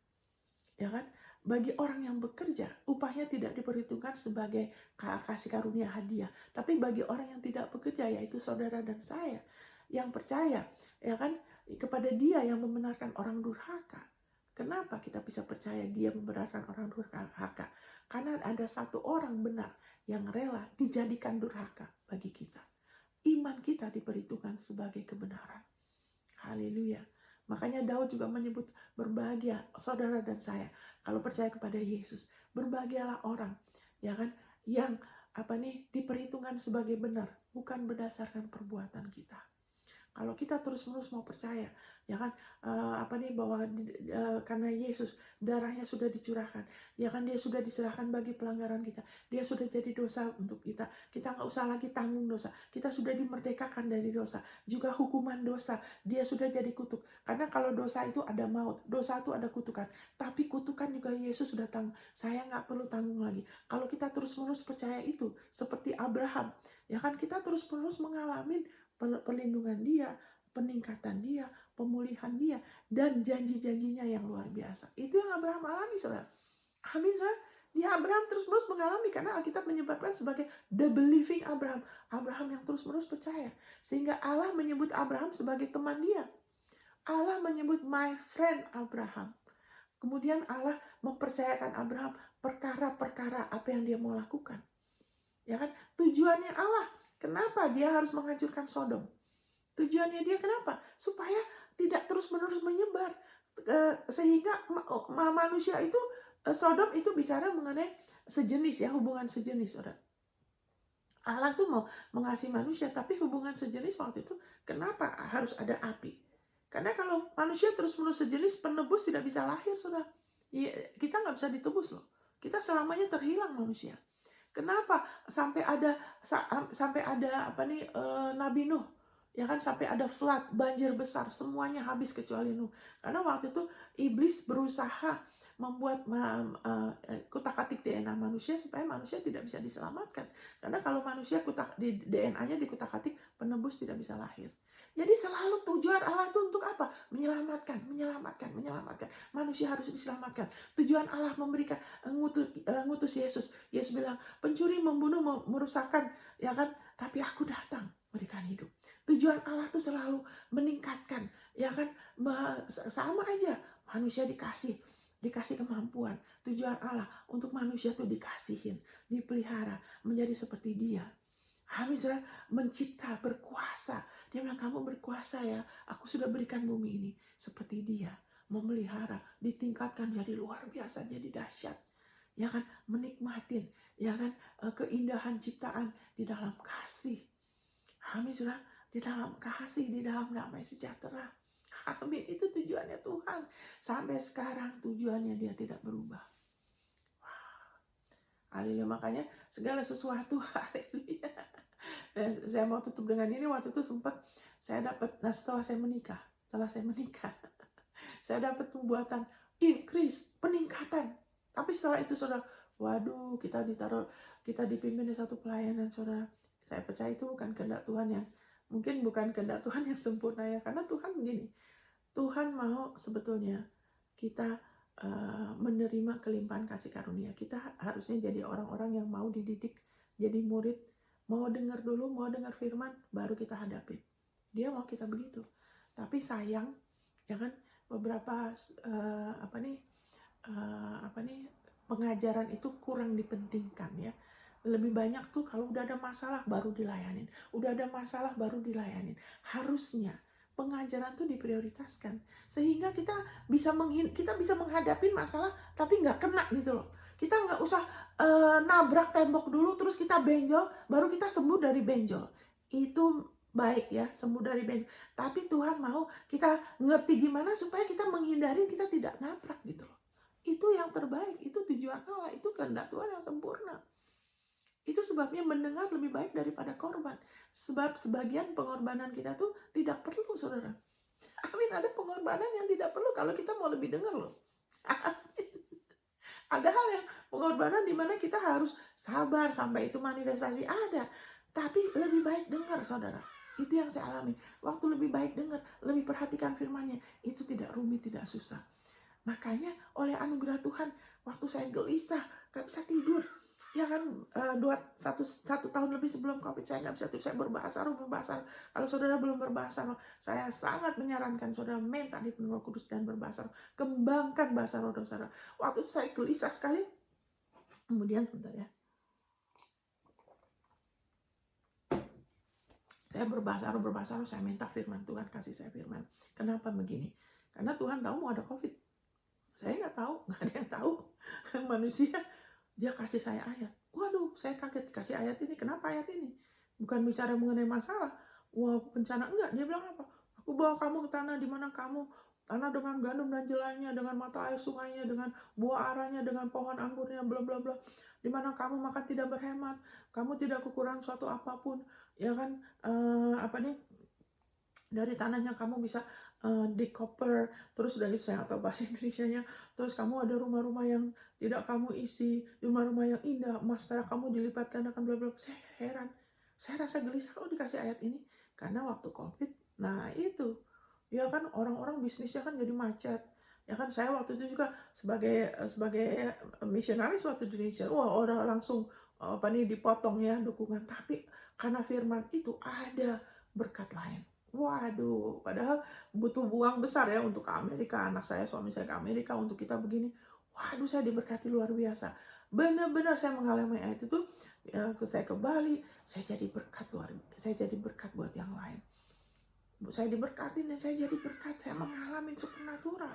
Speaker 1: Ya kan? Bagi orang yang bekerja, upahnya tidak diperhitungkan sebagai kasih karunia hadiah. Tapi bagi orang yang tidak bekerja, yaitu saudara dan saya, yang percaya, ya kan, kepada Dia yang membenarkan orang durhaka. Kenapa kita bisa percaya Dia membenarkan orang durhaka? Karena ada satu orang benar yang rela dijadikan durhaka bagi kita. Iman kita diperhitungkan sebagai kebenaran. Haleluya. Makanya Daud juga menyebut, berbahagia saudara dan saya kalau percaya kepada Yesus. Berbahagialah orang, ya kan, yang diperhitungkan sebagai benar, bukan berdasarkan perbuatan kita. Kalau kita terus-menerus mau percaya, ya kan, bahwa karena Yesus darahnya sudah dicurahkan, ya kan, dia sudah diserahkan bagi pelanggaran kita, dia sudah jadi dosa untuk kita nggak usah lagi tanggung dosa, kita sudah dimerdekakan dari dosa, juga hukuman dosa, dia sudah jadi kutuk. Karena kalau dosa itu ada maut, dosa itu ada kutukan, tapi kutukan juga Yesus sudah tanggung, saya nggak perlu tanggung lagi. Kalau kita terus-menerus percaya itu, seperti Abraham, ya kan, kita terus-menerus mengalami perlindungan Dia, peningkatan Dia, pemulihan Dia, dan janji-janjinya yang luar biasa. Itu yang Abraham alami, saudara. Amin, saudara. Dia Abraham terus-menerus mengalami, karena Alkitab menyebutkan sebagai the believing Abraham. Abraham yang terus-menerus percaya. Sehingga Allah menyebut Abraham sebagai teman Dia. Allah menyebut my friend Abraham. Kemudian Allah mempercayakan Abraham perkara-perkara apa yang dia mau lakukan. Ya kan? Tujuannya Allah. Kenapa dia harus menghancurkan Sodom? Tujuannya dia kenapa? Supaya tidak terus-menerus menyebar. Sehingga manusia itu, Sodom itu bicara mengenai sejenis, ya, hubungan sejenis, saudara. Allah tuh mau mengasihi manusia, tapi hubungan sejenis waktu itu kenapa harus ada api? Karena kalau manusia terus-menerus sejenis, penebus tidak bisa lahir, saudara. Kita nggak bisa ditebus loh. Kita selamanya terhilang manusia. Kenapa sampai ada Nabi Nuh, ya kan, sampai ada flood, banjir besar, semuanya habis kecuali Nuh. Karena waktu itu iblis berusaha membuat kutak-atik DNA manusia supaya manusia tidak bisa diselamatkan. Karena kalau manusia DNA-nya dikutak-atik, penebus tidak bisa lahir. Jadi selalu tujuan Allah itu untuk apa? Menyelamatkan. Manusia harus diselamatkan. Tujuan Allah memberikan ngutus Yesus. Yesus bilang, pencuri, membunuh, merusakkan, ya kan? Tapi aku datang berikan hidup. Tujuan Allah itu selalu meningkatkan, ya kan? Sama aja, manusia dikasih kemampuan. Tujuan Allah untuk manusia itu dikasihin, dipelihara, menjadi seperti Dia. Kami sudah mencipta, berkuasa. Dia bilang, kamu berkuasa ya. Aku sudah berikan bumi ini. Seperti dia. Memelihara. Ditingkatkan jadi luar biasa. Jadi dahsyat. Ya kan? Menikmatin. Ya kan? Keindahan ciptaan. Di dalam kasih. Kami sudah di dalam kasih. Di dalam damai sejahtera. Amin. Itu tujuannya Tuhan. Sampai sekarang tujuannya dia tidak berubah. Haleluya. Makanya segala sesuatu. Haleluya. Saya mau tutup dengan ini. Waktu itu sempat saya dapat, setelah saya menikah, saya dapat pembuatan increase, peningkatan. Tapi setelah itu saudara, waduh, kita dipimpin di satu pelayanan saudara. Saya percaya itu bukan kehendak Tuhan yang, mungkin bukan kehendak Tuhan yang sempurna ya. Karena Tuhan begini, Tuhan mau sebetulnya kita menerima kelimpahan kasih karunia. Kita harusnya jadi orang-orang yang mau dididik, jadi murid, mau dengar dulu, mau dengar firman, baru kita hadapin. Dia mau kita begitu. Tapi sayang, ya kan, beberapa pengajaran itu kurang dipentingkan ya. Lebih banyak tuh kalau udah ada masalah baru dilayanin. Udah ada masalah baru dilayanin. Harusnya pengajaran tuh diprioritaskan sehingga kita bisa menghadapi masalah tapi nggak kena gitu loh. Kita nggak usah nabrak tembok dulu terus kita benjol baru kita sembuh dari benjol. Itu baik ya, sembuh dari benjol. Tapi Tuhan mau kita ngerti gimana supaya kita menghindari kita tidak nabrak gitu loh. Itu yang terbaik, itu tujuan Allah, itu kehendak Tuhan yang sempurna. Itu sebabnya mendengar lebih baik daripada korban. Sebab sebagian pengorbanan kita tuh tidak perlu, saudara. Amin, ada pengorbanan yang tidak perlu kalau kita mau lebih dengar loh. Ada hal yang pengorbanan di mana kita harus sabar sampai itu manifestasi ada. Tapi lebih baik dengar, saudara. Itu yang saya alami. Waktu lebih baik dengar, lebih perhatikan firman-Nya. Itu tidak rumit, tidak susah. Makanya oleh anugerah Tuhan, waktu saya gelisah, gak bisa tidur. Ya kan, satu tahun lebih sebelum COVID saya gak bisa tidur, saya berbahasa roh. Kalau saudara belum berbahasa roh, saya sangat menyarankan saudara minta dipenuhi Roh Kudus dan berbahasa roh. Kembangkan bahasa roh saudara. Waktu itu saya gelisah sekali. Kemudian sebentar ya. Saya berbahasa roh, saya minta firman Tuhan, kasih saya firman. Kenapa begini? Karena Tuhan tahu mau ada COVID. Saya nggak tahu, nggak ada yang tahu. Manusia, dia kasih saya ayat. Waduh, saya kaget kasih ayat ini. Kenapa ayat ini? Bukan bicara mengenai masalah. Wah, bencana enggak. Dia bilang apa? Aku bawa kamu ke tanah di mana kamu, tanah dengan gandum dan jelainya, dengan mata air sungainya, dengan buah aranya, dengan pohon anggurnya, bla bla bla. Di mana kamu makan tidak berhemat, kamu tidak kekurangan suatu apapun, ya kan? Dari tanahnya kamu bisa decoper, terus dari saya atau bahasa Indonesianya, terus kamu ada rumah-rumah yang tidak kamu isi, rumah-rumah yang indah, emas perak kamu dilipatkan akan bla bla. Saya heran, saya rasa gelisah kalau dikasih ayat ini, karena waktu COVID, nah itu, ya kan orang-orang bisnisnya kan jadi macet, ya kan. Saya waktu itu juga sebagai misionaris waktu di Indonesia, wah orang langsung dipotong ya dukungan, tapi karena firman itu ada berkat lain. Waduh, padahal butuh uang besar ya untuk ke Amerika, anak saya, suami saya ke Amerika untuk kita begini. Waduh, saya diberkati luar biasa. Benar-benar saya mengalami ayat itu. Ya, saya ke Bali, saya jadi berkat buat yang lain. Saya diberkati dan saya jadi berkat. Saya mengalami supernatural.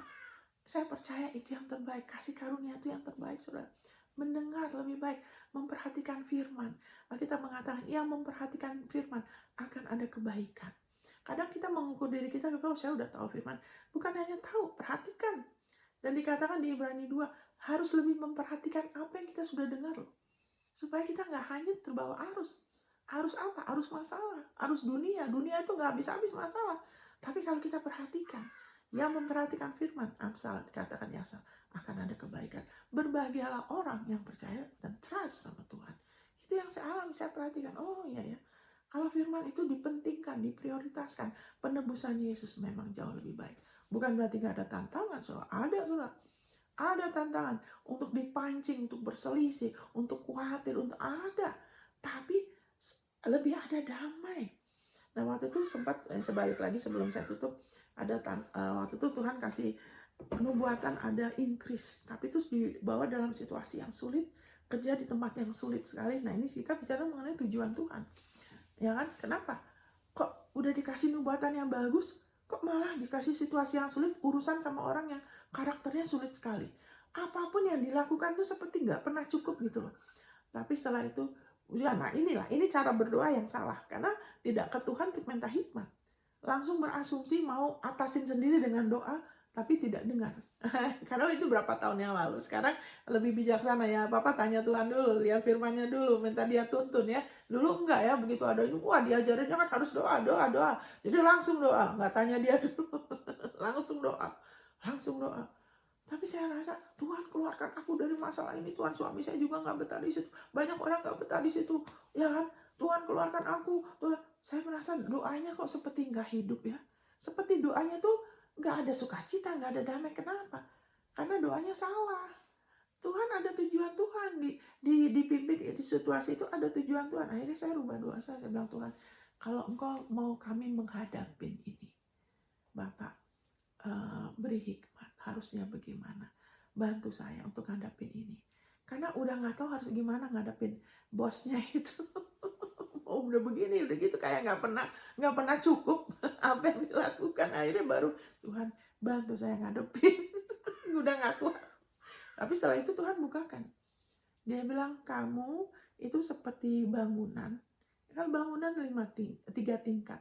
Speaker 1: Saya percaya itu yang terbaik. Kasih karunia itu yang terbaik, saudara. Mendengar lebih baik, memperhatikan firman. Kita mengatakan yang memperhatikan firman akan ada kebaikan. Kadang kita mengukur diri kita, oh saya udah tahu firman. Bukan hanya tahu, perhatikan. Dan dikatakan di Ibrani 2, harus lebih memperhatikan apa yang kita sudah dengar loh. Supaya kita nggak hanya terbawa arus. Arus apa? Arus masalah. Arus dunia. Dunia itu nggak habis-habis masalah. Tapi kalau kita perhatikan, yang memperhatikan firman, Amsal dikatakan Amsal, akan ada kebaikan. Berbahagialah orang yang percaya dan trust sama Tuhan. Itu yang saya alami, saya perhatikan. Oh iya ya. Kalau firman itu dipentingkan, diprioritaskan, penebusan Yesus memang jauh lebih baik. Bukan berarti gak ada tantangan, saudara. Ada, saudara. Ada tantangan untuk dipancing, untuk berselisih, untuk khawatir, untuk ada. Tapi lebih ada damai. Nah waktu itu sempat, sebalik lagi sebelum saya tutup, ada waktu itu Tuhan kasih penubuatan, ada increase. Tapi itu dibawa dalam situasi yang sulit, kerja di tempat yang sulit sekali. Nah ini kita bicara mengenai tujuan Tuhan. Ya kan? Kenapa? Kok udah dikasih nubuatan yang bagus, kok malah dikasih situasi yang sulit, urusan sama orang yang karakternya sulit sekali. Apapun yang dilakukan tuh seperti nggak pernah cukup gitu loh. Tapi setelah itu, ya nah inilah, ini cara berdoa yang salah. Karena tidak ke Tuhan untuk minta hikmat. Langsung berasumsi mau atasin sendiri dengan doa, tapi tidak dengar. Karena itu berapa tahun yang lalu. Sekarang lebih bijaksana ya. Papa tanya Tuhan dulu, lihat firmannya dulu, minta dia tuntun ya. Dulu enggak ya, begitu ada ini, wah diajarinnya kan harus doa, doa, doa. Jadi langsung doa, nggak tanya dia dulu. Langsung doa, langsung doa. Tapi saya rasa, Tuhan keluarkan aku dari masalah ini. Tuhan, suami saya juga nggak betah di situ. Banyak orang nggak betah di situ. Ya kan? Tuhan keluarkan aku. Tuhan, saya merasa doanya kok seperti nggak hidup ya. Seperti doanya tuh nggak ada sukacita, nggak ada damai. Kenapa? Karena doanya salah. Tuhan ada tujuan Tuhan. Dipimpin di situasi itu ada tujuan Tuhan. Akhirnya saya rubah doa saya. Saya bilang, Tuhan, kalau Engkau mau kami menghadapi ini, Bapak, beri hikmat, harusnya bagaimana, bantu saya untuk ngadapin ini, karena udah nggak tahu harus gimana ngadapin bosnya itu. Oh, udah begini udah gitu, kayak nggak pernah cukup apa yang dilakukan. Akhirnya baru, Tuhan bantu saya ngadepin. Udah nggak kuat. Tapi setelah itu Tuhan bukakan, dia bilang, kamu itu seperti bangunan. Kalau bangunan 3 tingkat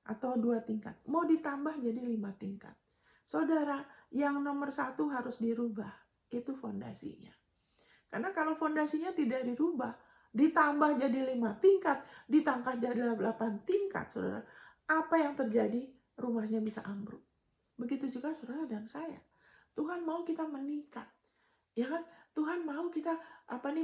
Speaker 1: atau 2 tingkat, mau ditambah jadi 5 tingkat. Saudara, yang nomor 1 harus dirubah, itu fondasinya. Karena kalau fondasinya tidak dirubah, ditambah jadi 5 tingkat, ditambah jadi 8 tingkat, saudara, apa yang terjadi? Rumahnya bisa ambruk. Begitu juga saudara dan saya. Tuhan mau kita meningkat. Ya kan? Tuhan mau kita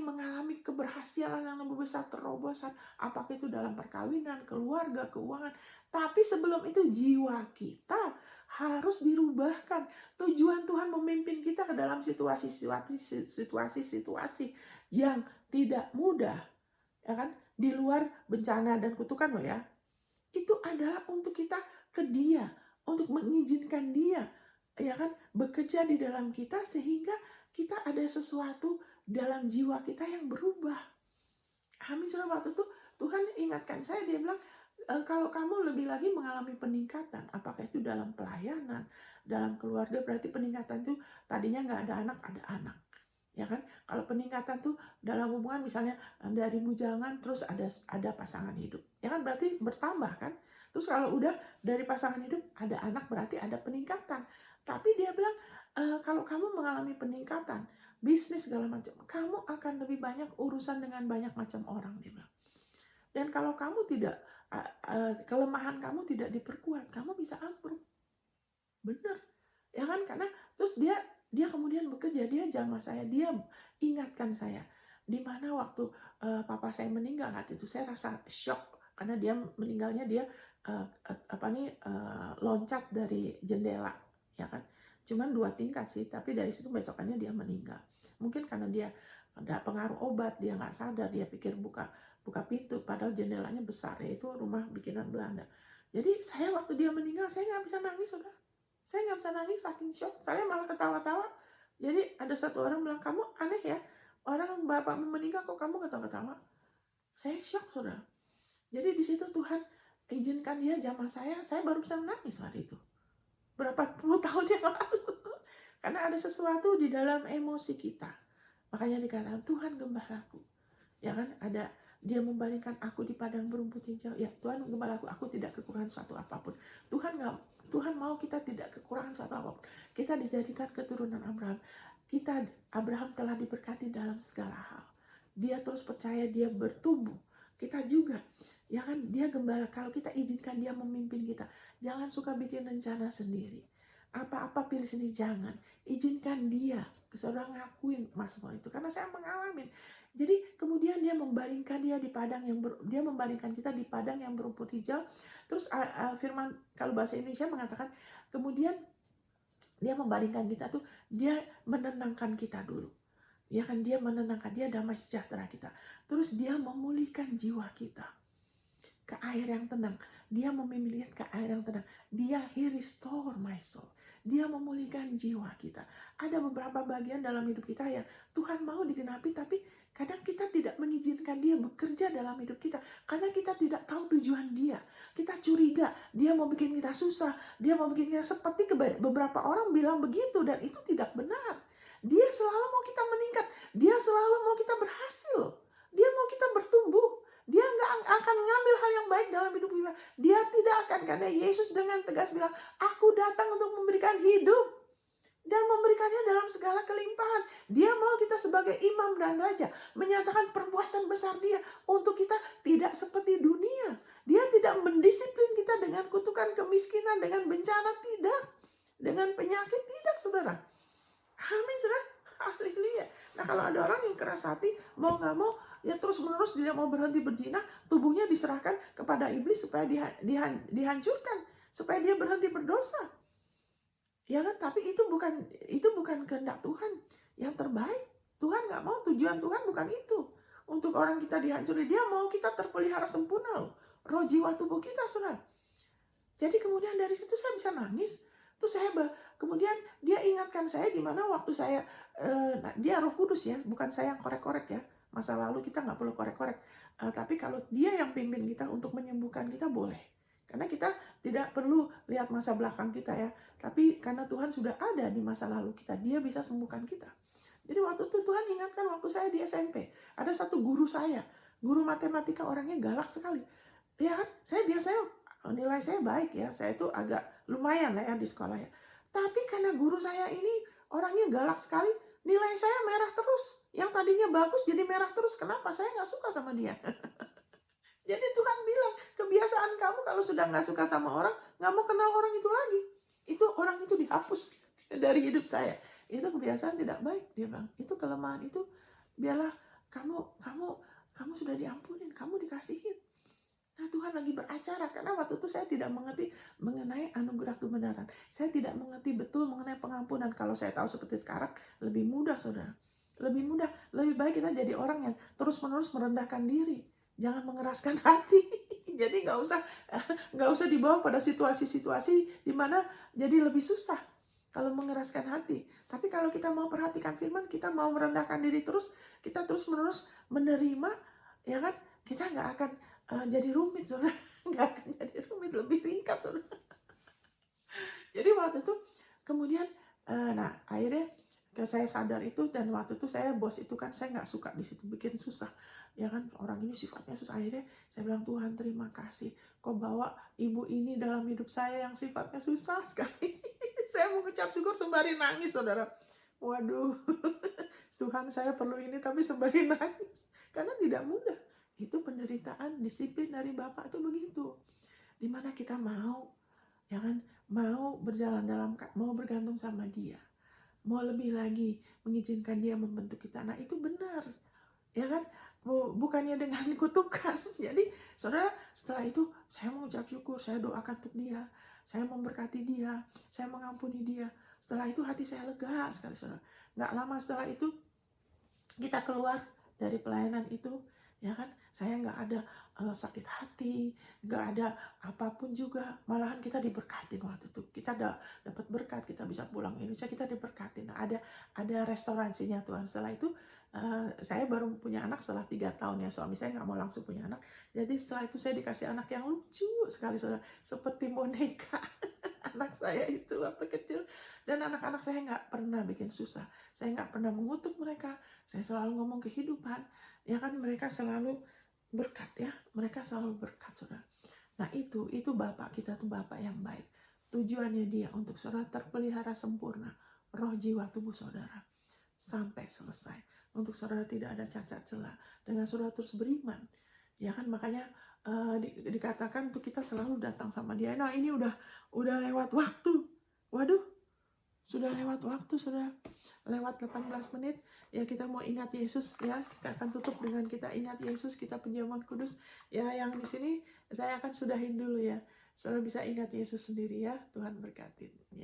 Speaker 1: mengalami keberhasilan yang lebih besar, terobosan, apakah itu dalam perkawinan, keluarga, keuangan. Tapi sebelum itu jiwa kita harus dirubahkan. Tujuan Tuhan memimpin kita ke dalam situasi-situasi yang tidak mudah, ya kan? Di luar bencana dan kutukan loh ya. Itu adalah untuk kita ke Dia, untuk mengizinkan Dia, ya kan, bekerja di dalam kita sehingga kita ada sesuatu dalam jiwa kita yang berubah. Amin. Saudara, waktu itu Tuhan ingatkan saya, dia bilang, kalau kamu lebih lagi mengalami peningkatan, apakah itu dalam pelayanan, dalam keluarga, berarti peningkatan itu tadinya nggak ada anak, ada anak. Ya kan? Kalau peningkatan tuh dalam hubungan, misalnya dari bujangan terus ada pasangan hidup. Ya kan, berarti bertambah kan? Terus kalau udah dari pasangan hidup ada anak, berarti ada peningkatan. Tapi dia bilang, kalau kamu mengalami peningkatan, bisnis segala macam, kamu akan lebih banyak urusan dengan banyak macam orang, dia bilang. Dan kalau kamu tidak, kelemahan kamu tidak diperkuat, kamu bisa ambruk. Benar, ya kan? Karena terus dia kemudian bekerja, dia jamah saya, dia ingatkan saya. Di mana waktu papa saya meninggal, waktu itu saya rasa shock karena dia meninggalnya, dia loncat dari jendela, ya kan? Cuman 2 tingkat sih, tapi dari situ besokannya dia meninggal. Mungkin karena dia ada pengaruh obat, dia nggak sadar, dia pikir buka pintu, padahal jendelanya besar, yaitu rumah bikinan Belanda. Jadi saya waktu dia meninggal, saya nggak bisa nangis, saudara. Saya nggak bisa nangis, saking shock. Saya malah ketawa-tawa. Jadi ada satu orang bilang, kamu aneh ya, orang bapakmu meninggal kok kamu ketawa-ketawa. Saya shock, saudara. Jadi di situ Tuhan izinkan dia jamah saya baru bisa menangis hari itu. Berapa puluh tahun yang lalu. Karena ada sesuatu di dalam emosi kita. Makanya dikatakan, Tuhan gembalaku. Ya kan, ada dia membaringkan aku di padang berumput hijau. Ya, Tuhan gembalaku, aku tidak kekurangan suatu apapun. Tuhan mau kita tidak kekurangan suatu apapun. Kita dijadikan keturunan Abraham. Abraham telah diberkati dalam segala hal. Dia terus percaya, dia bertumbuh. Kita juga, ya kan, dia gembala. Kalau kita izinkan dia memimpin kita, jangan suka bikin rencana sendiri. Apa-apa pilih sendiri, jangan. Izinkan dia. Saudara ngakuin masalah itu, karena saya mengalami. Jadi kemudian dia membaringkan dia membaringkan kita di padang yang berumput hijau. Terus firman kalau bahasa Indonesia mengatakan, kemudian dia membaringkan kita tuh, dia menenangkan kita dulu. Ya kan, dia menenangkan, dia damai sejahtera kita. Terus dia memulihkan jiwa kita ke air yang tenang. Dia memilih ke air yang tenang. He restore my soul. Dia memulihkan jiwa kita. Ada beberapa bagian dalam hidup kita yang Tuhan mau digenapi, tapi kadang kita tidak mengizinkan dia bekerja dalam hidup kita. Karena kita tidak tahu tujuan dia. Kita curiga, dia mau bikin kita susah. Dia mau bikin kita seperti beberapa orang bilang begitu, dan itu tidak benar. Dia selalu mau kita meningkat. Dia selalu mau kita berhasil. Dia mau kita bertumbuh. Dia nggak akan ngambil hal yang baik dalam hidup kita. Dia tidak akan, karena Yesus dengan tegas bilang, aku datang untuk memberikan hidup dan memberikannya dalam segala kelimpahan. Dia mau kita sebagai imam dan raja menyatakan perbuatan besar dia untuk kita tidak seperti dunia. Dia tidak mendisiplin kita dengan kutukan kemiskinan, dengan bencana, tidak. Dengan penyakit, tidak, saudara. Amin, saudara. Haleluya. Nah, kalau ada orang yang keras hati, mau nggak mau, ya terus menerus dia mau berhenti berzina, tubuhnya diserahkan kepada iblis supaya dihancurkan, supaya dia berhenti berdosa. Ya kan? Tapi itu bukan kehendak Tuhan yang terbaik. Tuhan nggak mau, tujuan Tuhan bukan itu. Untuk orang kita dihancuri, dia mau kita terpelihara sempurna loh. Roh, jiwa, tubuh kita, saudara. Jadi kemudian dari situ saya bisa nangis. Terus kemudian dia ingatkan saya di mana waktu saya, dia Roh Kudus ya, bukan saya yang korek-korek ya. Masa lalu kita nggak perlu korek-korek. Tapi kalau dia yang pimpin kita untuk menyembuhkan kita, boleh. Karena kita tidak perlu lihat masa belakang kita ya. Tapi karena Tuhan sudah ada di masa lalu kita, dia bisa sembuhkan kita. Jadi waktu itu Tuhan ingatkan waktu saya di SMP. Ada satu guru saya, guru matematika, orangnya galak sekali. Ya kan, saya biasanya nilai saya baik ya, saya itu agak lumayan lah ya di sekolah ya. Tapi karena guru saya ini orangnya galak sekali, nilai saya merah terus. Yang tadinya bagus jadi merah terus. Kenapa? Saya nggak suka sama dia. Jadi Tuhan bilang, kebiasaan kamu kalau sudah nggak suka sama orang, nggak mau kenal orang itu lagi. Itu orang itu dihapus dari hidup saya. Itu kebiasaan tidak baik, dia bilang. Itu kelemahan itu, biarlah kamu sudah diampunin, kamu dikasihin. Nah, Tuhan lagi beracara, karena waktu itu saya tidak mengerti mengenai anugerah kebenaran. Saya tidak mengerti betul mengenai pengampunan. Kalau saya tahu seperti sekarang, lebih mudah, saudara. Lebih mudah, lebih baik kita jadi orang yang terus-menerus merendahkan diri. Jangan mengeraskan hati. Jadi nggak usah dibawa pada situasi-situasi di mana jadi lebih susah kalau mengeraskan hati. Tapi kalau kita mau perhatikan firman, kita mau merendahkan diri terus, kita terus-menerus menerima, ya kan? Kita nggak akan jadi rumit, saudara. Nggak akan jadi rumit, lebih singkat, saudara. Jadi waktu itu kemudian akhirnya saya sadar itu, dan waktu itu saya bos itu kan saya nggak suka di situ, bikin susah ya kan, orang ini sifatnya susah. Akhirnya saya bilang, Tuhan terima kasih kau bawa ibu ini dalam hidup saya yang sifatnya susah sekali. Saya mengucap syukur sembari nangis, saudara. Waduh, Tuhan saya perlu ini tapi sembari nangis karena tidak mudah. Itu penderitaan, disiplin dari Bapak itu begitu. Dimana kita mau, ya kan, mau berjalan mau bergantung sama Dia, mau lebih lagi mengizinkan Dia membentuk kita. Nah, itu benar, ya kan, bukannya dengan kutukan. Jadi, saudara, setelah itu saya mengucap syukur, saya doakan untuk dia, saya memberkati dia, saya mengampuni dia. Setelah itu hati saya lega sekali, saudara. Nggak lama setelah itu kita keluar dari pelayanan itu, ya kan, saya nggak ada sakit hati, nggak ada apapun juga, malahan kita diberkatin waktu itu. Kita dapat berkat, kita bisa pulang Indonesia, kita diberkatin. Nah, ada restoransinya Tuhan. Setelah itu saya baru punya anak setelah 3 tahun ya, suami saya nggak mau langsung punya anak. Jadi setelah itu saya dikasih anak yang lucu sekali, saudara, seperti boneka. Anak saya itu waktu kecil, dan anak-anak saya nggak pernah bikin susah, saya nggak pernah mengutuk mereka, saya selalu ngomong kehidupan, ya kan, mereka selalu berkat ya, mereka selalu berkat, saudara. Nah, itu Bapak kita tuh Bapak yang baik. Tujuannya Dia untuk saudara terpelihara sempurna, roh, jiwa, tubuh saudara sampai selesai, untuk saudara tidak ada cacat celah, dengan saudara terus beriman, ya kan. Makanya dikatakan untuk kita selalu datang sama Dia. Nah, ini udah lewat waktu. Waduh, sudah lewat waktu, sudah lewat 18 menit. Ya, kita mau ingat Yesus ya. Kita akan tutup dengan kita ingat Yesus, kita penjamuan kudus. Ya, yang di sini saya akan sudahin dulu ya. Saudara bisa ingat Yesus sendiri ya. Tuhan berkati. Ya.